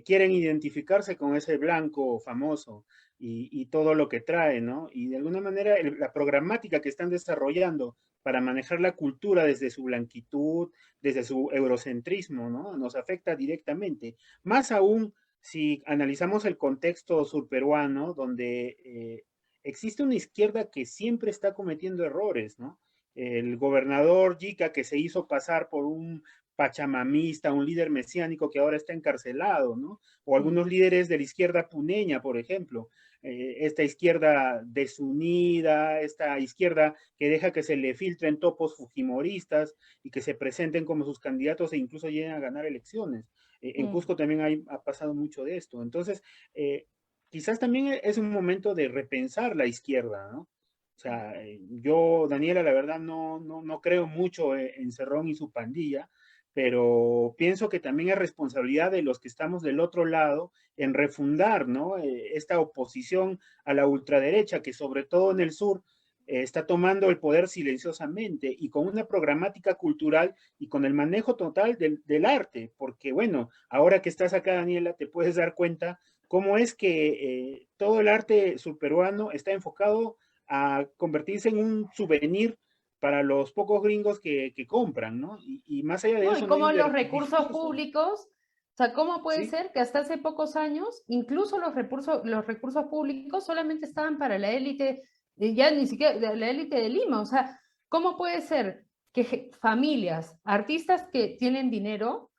quieren identificarse con ese blanco famoso y todo lo que trae, ¿no? Y de alguna manera, la programática que están desarrollando para manejar la cultura desde su blanquitud, desde su eurocentrismo, ¿no? Nos afecta directamente. Más aún si analizamos el contexto surperuano, donde existe una izquierda que siempre está cometiendo errores, ¿no? El gobernador Yica, que se hizo pasar por un pachamamista, un líder mesiánico que ahora está encarcelado, ¿no? O algunos líderes de la izquierda puneña, por ejemplo, esta izquierda desunida, esta izquierda que deja que se le filtren topos fujimoristas y que se presenten como sus candidatos e incluso lleguen a ganar elecciones. En Mm. Cusco también ha pasado mucho de esto. Entonces, quizás también es un momento de repensar la izquierda, ¿no? O sea, yo, Daniela, la verdad no creo mucho en Cerrón y su pandilla, pero pienso que también es responsabilidad de los que estamos del otro lado en refundar, ¿no? Esta oposición a la ultraderecha, que sobre todo en el sur está tomando el poder silenciosamente y con una programática cultural y con el manejo total del arte, porque bueno, ahora que estás acá, Daniela, te puedes dar cuenta cómo es que todo el arte surperuano está enfocado a convertirse en un souvenir para los pocos gringos que compran, ¿no? Y más allá de No, y eso no hay como un los recursos discurso, públicos, o sea, ¿cómo puede ¿sí? ser que hasta hace pocos años incluso los recursos públicos solamente estaban para la élite, ya ni siquiera la élite de Lima? O sea, ¿cómo puede ser que familias, artistas que tienen dinero,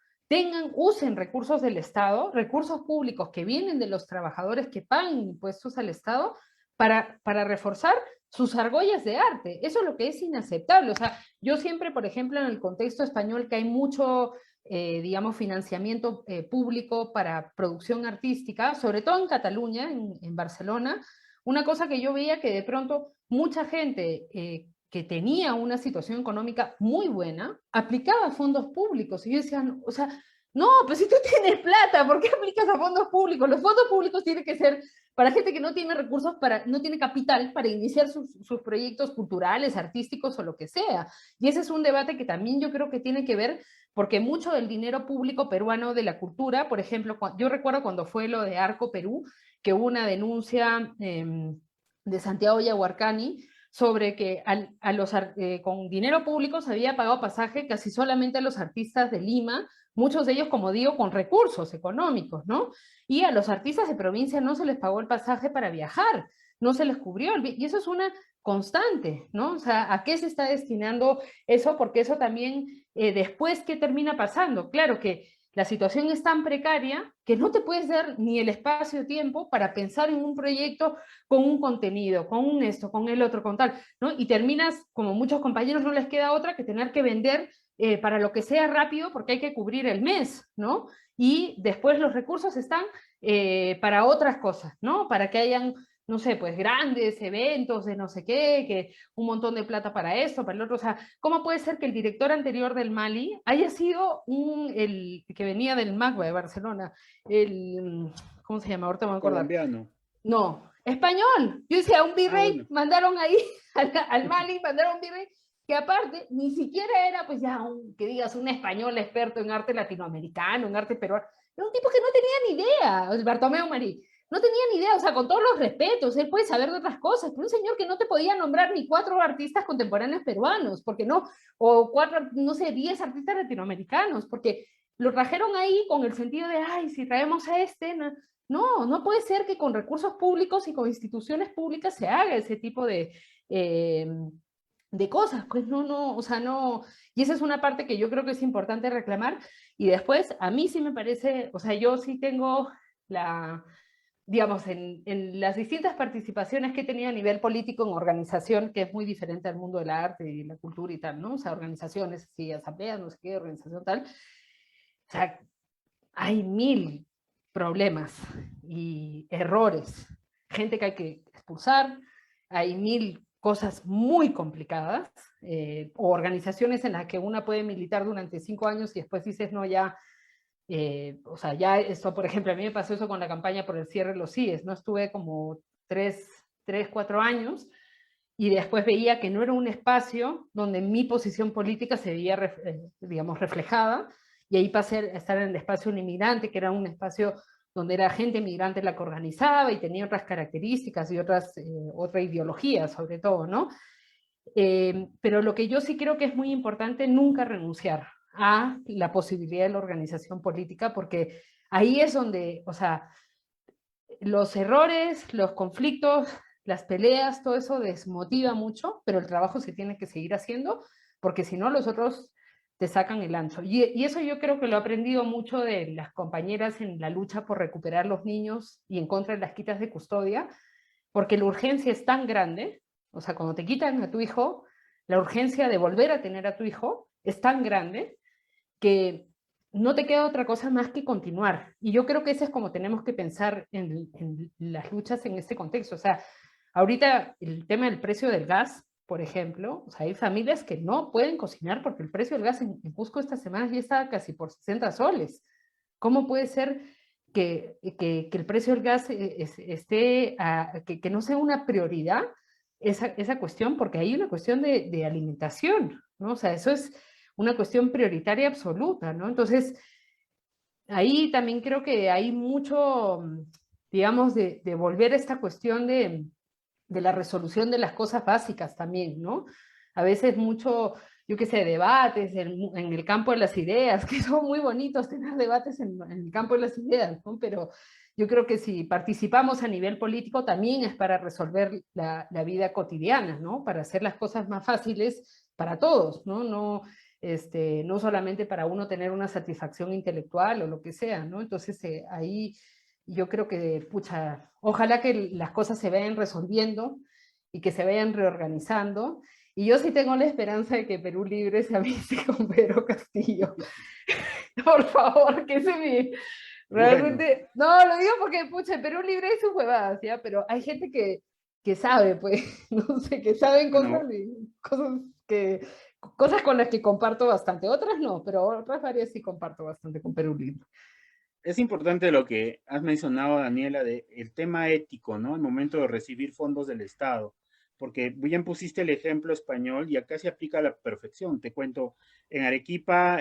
usen recursos del Estado, recursos públicos que vienen de los trabajadores que pagan impuestos al Estado para reforzar sus argollas de arte? Eso es lo que es inaceptable. O sea, yo siempre, por ejemplo, en el contexto español, que hay mucho, digamos, financiamiento público para producción artística, sobre todo en Cataluña, en Barcelona, una cosa que yo veía que de pronto mucha gente que tenía una situación económica muy buena, aplicaba fondos públicos. Y yo decía, o sea, no, pues si tú tienes plata, ¿por qué aplicas a fondos públicos? Los fondos públicos tienen que ser para gente que no tiene recursos, no tiene capital para iniciar sus proyectos culturales, artísticos o lo que sea. Y ese es un debate que también yo creo que tiene que ver, porque mucho del dinero público peruano de la cultura, por ejemplo, yo recuerdo cuando fue lo de Arco Perú, que hubo una denuncia de Santiago Yaguarcani sobre que con dinero público se había pagado pasaje casi solamente a los artistas de Lima, muchos de ellos, como digo, con recursos económicos, ¿no? Y a los artistas de provincia no se les pagó el pasaje para viajar, no se les cubrió, y eso es una constante, ¿no? O sea, ¿a qué se está destinando eso? Porque eso también, después, ¿qué termina pasando? Claro que la situación es tan precaria que no te puedes dar ni el espacio-tiempo para pensar en un proyecto con un contenido, con un esto, con el otro, con tal, ¿no? Y terminas, como muchos compañeros no les queda otra que tener que vender para lo que sea rápido porque hay que cubrir el mes, ¿no? Y después los recursos están para otras cosas, ¿no? Para que hayan, no sé, pues grandes eventos de no sé qué, que un montón de plata para esto, para el otro. O sea, ¿cómo puede ser que el director anterior del Mali haya sido el que venía del MACBA de Barcelona? ¿Cómo se llama? Ahorita me voy a acordar. Colombiano. No, español. Yo decía, un Ah, virrey, bueno. mandaron ahí al Mali, mandaron un virrey, que aparte ni siquiera era, pues ya, que digas, un español experto en arte latinoamericano, en arte peruano. Era un tipo que no tenía ni idea, el Bartomeu Marí. No tenía ni idea, o sea, con todos los respetos, él puede saber de otras cosas, pero un señor que no te podía nombrar ni 4 artistas contemporáneos peruanos, porque no, o 4, no sé, 10 artistas latinoamericanos, porque lo trajeron ahí con el sentido de, ay, si traemos a este, no, no puede ser que con recursos públicos y con instituciones públicas se haga ese tipo eh, de cosas. Pues no, o sea, no. Y esa es una parte que yo creo que es importante reclamar. Y después, a mí sí me parece, o sea, yo sí tengo digamos, en las distintas participaciones que he tenido a nivel político en organización, que es muy diferente al mundo del arte y la cultura y tal, ¿no? O sea, organizaciones, sí, asambleas, no sé qué, organización tal. O sea, hay mil problemas y errores, gente que hay que expulsar, hay mil cosas muy complicadas, o organizaciones en las que una puede militar durante 5 años y después dices, no, ya, o sea, ya esto, por ejemplo, a mí me pasó eso con la campaña por el cierre de los CIES, ¿no? Estuve como 4 años y después veía que no era un espacio donde mi posición política se veía, digamos, reflejada, y ahí pasé a estar en el espacio un inmigrante, que era un espacio donde era gente migrante la que organizaba y tenía otras características y otra ideología sobre todo, ¿no? Pero lo que yo sí creo que es muy importante, nunca renunciar a la posibilidad de la organización política, porque ahí es donde, o sea, los errores, los conflictos, las peleas, todo eso desmotiva mucho, pero el trabajo se tiene que seguir haciendo, porque si no, los otros te sacan el ancho. Y eso yo creo que lo he aprendido mucho de las compañeras en la lucha por recuperar los niños y en contra de las quitas de custodia, porque la urgencia es tan grande, o sea, cuando te quitan a tu hijo, la urgencia de volver a tener a tu hijo es tan grande que no te queda otra cosa más que continuar. Y yo creo que ese es como tenemos que pensar en las luchas en este contexto. O sea, ahorita el tema del precio del gas, por ejemplo, o sea, hay familias que no pueden cocinar porque el precio del gas en Cusco esta semana ya está casi por 60 soles. ¿Cómo puede ser que el precio del gas esté, que no sea una prioridad esa cuestión? Porque hay una cuestión de alimentación, ¿no? O sea, eso es una cuestión prioritaria absoluta, ¿no? Entonces, ahí también creo que hay mucho, digamos, de volver a esta cuestión de la resolución de las cosas básicas también, ¿no? A veces mucho, yo qué sé, debates en el campo de las ideas, que son muy bonitos tener debates en el campo de las ideas, ¿no? Pero yo creo que si participamos a nivel político también es para resolver la vida cotidiana, ¿no? Para hacer las cosas más fáciles para todos, ¿no? No solamente para uno tener una satisfacción intelectual o lo que sea, ¿no? Entonces ahí yo creo que, pucha, ojalá que las cosas se vayan resolviendo y que se vayan reorganizando. Y yo sí tengo la esperanza de que Perú Libre se avise con Pedro Castillo. Por favor, que se me... Bueno, Realmente, no, lo digo porque, pucha, Perú Libre es sus huevadas, ¿ya? Pero hay gente que sabe, pues, no sé, que saben cosas, bueno, cosas cosas con las que comparto bastante, otras no, pero otras varias sí comparto bastante con Perú Libre. es importante lo que has mencionado, Daniela, de el tema ético, ¿no? El momento de recibir fondos del Estado, porque bien pusiste el ejemplo español y acá se aplica a la perfección. Te cuento, en Arequipa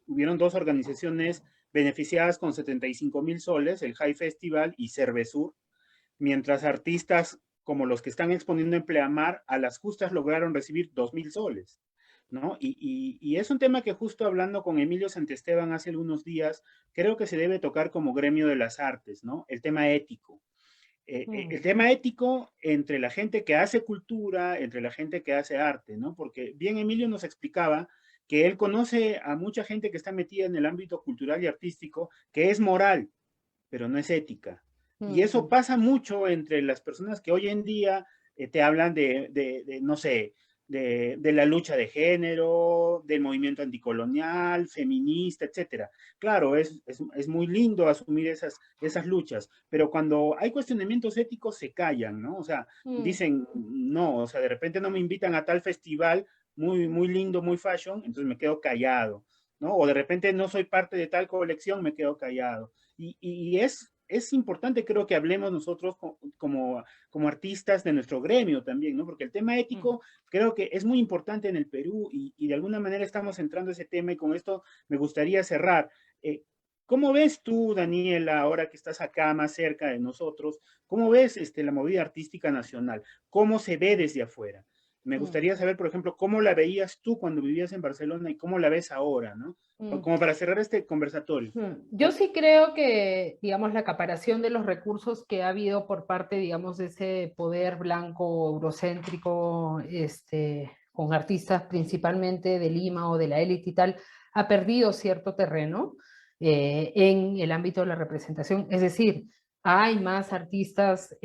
hubieron dos organizaciones beneficiadas con 75.000 soles, el High Festival y Cervesur, mientras artistas como los que están exponiendo en Pleamar a las justas lograron recibir 2.000 soles. ¿No? Y es un tema que justo hablando con Emilio Santesteban hace algunos días, creo que se debe tocar como gremio de las artes, ¿no? El tema ético. El tema ético entre la gente que hace cultura, entre la gente que hace arte, ¿no? Porque bien Emilio nos explicaba que él conoce a mucha gente que está metida en el ámbito cultural y artístico, que es moral, pero no es ética. Y eso pasa mucho entre las personas que hoy en día te hablan no sé, de la lucha de género, del movimiento anticolonial, feminista, etcétera. Claro, es muy lindo asumir esas luchas, pero cuando hay cuestionamientos éticos se callan, ¿no? O sea, dicen, no, o sea, de repente no me invitan a tal festival muy, muy lindo, muy fashion, entonces me quedo callado, ¿no? O de repente no soy parte de tal colección, me quedo callado. Y es importante, creo que hablemos nosotros como artistas de nuestro gremio también, ¿no? Porque el tema ético creo que es muy importante en el Perú y de alguna manera estamos entrando a ese tema y con esto me gustaría cerrar. ¿Cómo ves tú, Daniela, ahora que estás acá más cerca de nosotros, cómo ves la movida artística nacional? ¿Cómo se ve desde afuera? Me gustaría saber, por ejemplo, cómo la veías tú cuando vivías en Barcelona y cómo la ves ahora, ¿no? Como para cerrar este conversatorio. Yo sí creo que, digamos, la acaparación de los recursos que ha habido por parte, digamos, de ese poder blanco eurocéntrico, con artistas principalmente de Lima o de la élite y tal, ha perdido cierto terreno en el ámbito de la representación. Es decir, hay más artistas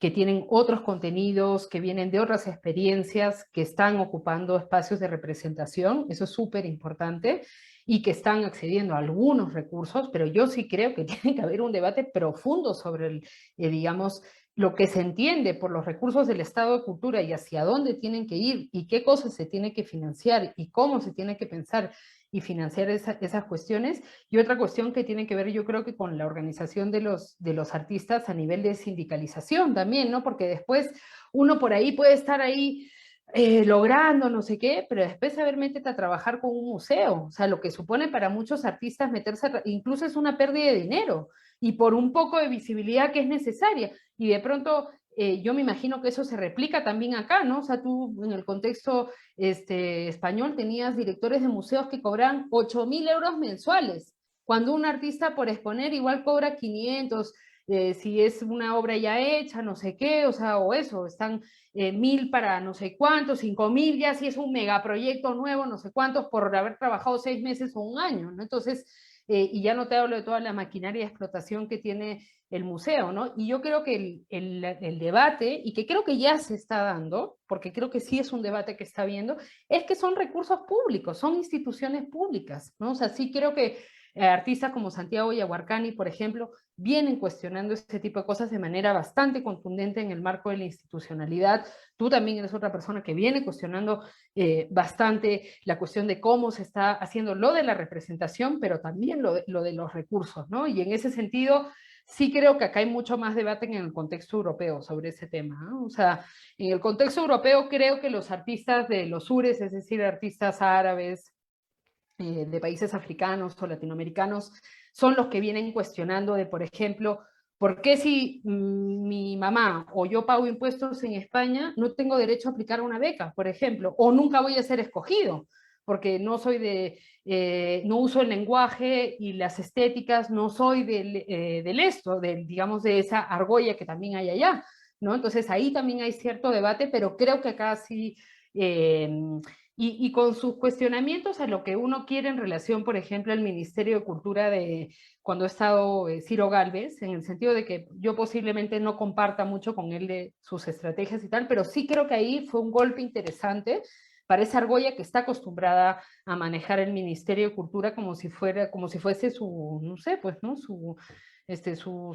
que tienen otros contenidos, que vienen de otras experiencias, que están ocupando espacios de representación. Eso es súper importante y que están accediendo a algunos recursos, pero yo sí creo que tiene que haber un debate profundo sobre, digamos, lo que se entiende por los recursos del Estado de Cultura y hacia dónde tienen que ir y qué cosas se tiene que financiar y cómo se tiene que pensar y financiar esas cuestiones. Y otra cuestión que tiene que ver, yo creo que con la organización de los artistas a nivel de sindicalización también, ¿no? Porque después uno por ahí puede estar ahí logrando no sé qué, pero después saber métete a trabajar con un museo, o sea, lo que supone para muchos artistas meterse, incluso es una pérdida de dinero, y por un poco de visibilidad que es necesaria, y de pronto yo me imagino que eso se replica también acá, ¿no? O sea, tú en el contexto español tenías directores de museos que cobran 8.000 euros mensuales, cuando un artista por exponer igual cobra 500, si es una obra ya hecha, no sé qué, o sea, o eso, están 1.000 para no sé cuántos, 5.000 ya si es un megaproyecto nuevo, no sé cuántos, por haber trabajado 6 meses o un año, ¿no? Entonces, y ya no te hablo de toda la maquinaria de explotación que tiene el museo, ¿no? Y yo creo que el debate, y que creo que ya se está dando, porque creo que sí es un debate que está viendo, es que son recursos públicos, son instituciones públicas, ¿no? O sea, sí creo que artistas como Santiago Yaguarcani, por ejemplo, vienen cuestionando este tipo de cosas de manera bastante contundente en el marco de la institucionalidad. Tú también eres otra persona que viene cuestionando bastante la cuestión de cómo se está haciendo lo de la representación, pero también lo de los recursos, ¿no? Y en ese sentido, sí creo que acá hay mucho más debate en el contexto europeo sobre ese tema, ¿no? O sea, en el contexto europeo creo que los artistas de los sures, es decir, artistas árabes, de países africanos o latinoamericanos, son los que vienen cuestionando de, por ejemplo, ¿por qué si mi mamá o yo pago impuestos en España no tengo derecho a aplicar una beca, por ejemplo? O nunca voy a ser escogido, porque no soy no uso el lenguaje y las estéticas, no soy del esto, digamos, de esa argolla que también hay allá, ¿no? Entonces ahí también hay cierto debate, pero creo que acá sí... Y con sus cuestionamientos a lo que uno quiere en relación, por ejemplo, al Ministerio de Cultura de cuando ha estado Ciro Gálvez, en el sentido de que yo posiblemente no comparta mucho con él de sus estrategias y tal, pero sí creo que ahí fue un golpe interesante para esa argolla que está acostumbrada a manejar el Ministerio de Cultura como si fuese su, no sé, pues, ¿no? Su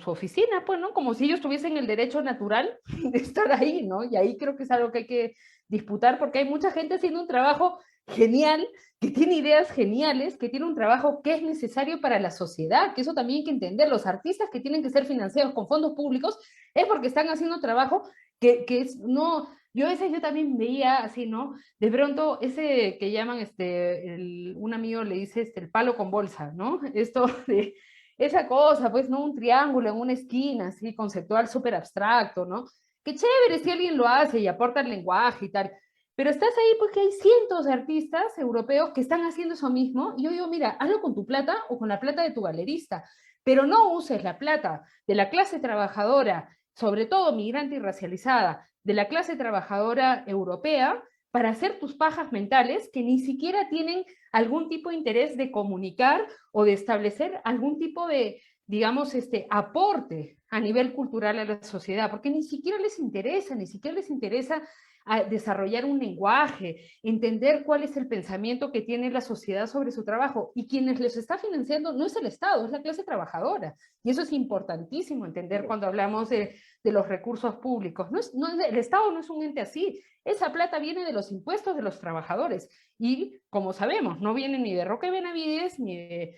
oficina, pues, ¿no? Como si ellos tuviesen el derecho natural de estar ahí, ¿no? Y ahí creo que es algo que hay que disputar porque hay mucha gente haciendo un trabajo genial, que tiene ideas geniales, que tiene un trabajo que es necesario para la sociedad, que eso también hay que entender. Los artistas que tienen que ser financiados con fondos públicos es porque están haciendo trabajo que es, no, yo a veces yo también veía así, ¿no? De pronto ese que llaman, un amigo le dice el palo con bolsa, ¿no? Esto de esa cosa, pues, ¿no? Un triángulo en una esquina, así, conceptual súper abstracto, ¿no? Qué chévere si alguien lo hace y aporta el lenguaje y tal, pero estás ahí porque hay cientos de artistas europeos que están haciendo eso mismo, y yo digo, mira, hazlo con tu plata o con la plata de tu galerista, pero no uses la plata de la clase trabajadora, sobre todo migrante y racializada, de la clase trabajadora europea, para hacer tus pajas mentales que ni siquiera tienen algún tipo de interés de comunicar o de establecer algún tipo de, digamos, aporte a nivel cultural a la sociedad, porque ni siquiera les interesa a desarrollar un lenguaje, entender cuál es el pensamiento que tiene la sociedad sobre su trabajo. Y quienes les está financiando no es el Estado, es la clase trabajadora. Y eso es importantísimo entender cuando hablamos de los recursos públicos. El Estado no es un ente así. Esa plata viene de los impuestos de los trabajadores. Y como sabemos, no viene ni de Roque Benavides, ni de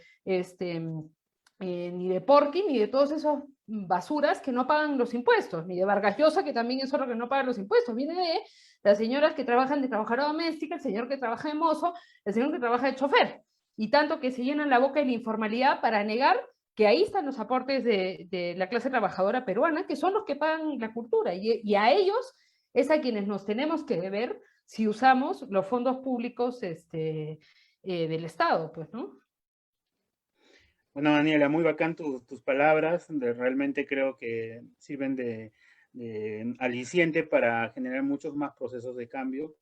Porky, ni de todos esos basuras que no pagan los impuestos, ni de Vargas Llosa, que también es otro que no paga los impuestos, viene de las señoras que trabajan de trabajadora doméstica, el señor que trabaja de mozo, el señor que trabaja de chofer, y tanto que se llenan la boca de la informalidad para negar que ahí están los aportes de la clase trabajadora peruana, que son los que pagan la cultura, y a ellos es a quienes nos tenemos que deber si usamos los fondos públicos del Estado, pues, ¿no? Bueno, Daniela, muy bacán tus palabras, realmente creo que sirven de aliciente para generar muchos más procesos de cambio.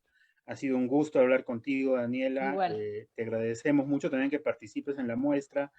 Ha sido un gusto hablar contigo, Daniela. Igual. Te agradecemos mucho también que participes en la muestra.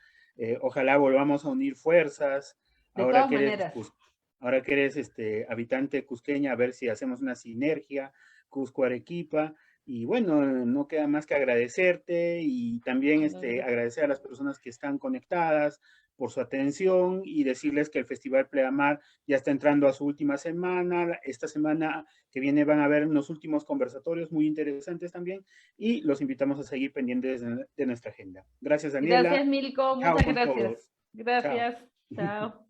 Ojalá volvamos a unir fuerzas. De Ahora todas que eres, maneras. ahora que eres habitante cusqueña, a ver si hacemos una sinergia, Cusco-Arequipa. Y bueno, no queda más que agradecerte y también agradecer a las personas que están conectadas por su atención y decirles que el Festival Pleamar ya está entrando a su última semana. Esta semana que viene van a haber unos últimos conversatorios muy interesantes también y los invitamos a seguir pendientes de nuestra agenda. Gracias, Daniela. Gracias, Milko. Chao Muchas con gracias. todos. Chao. Gracias. Chao.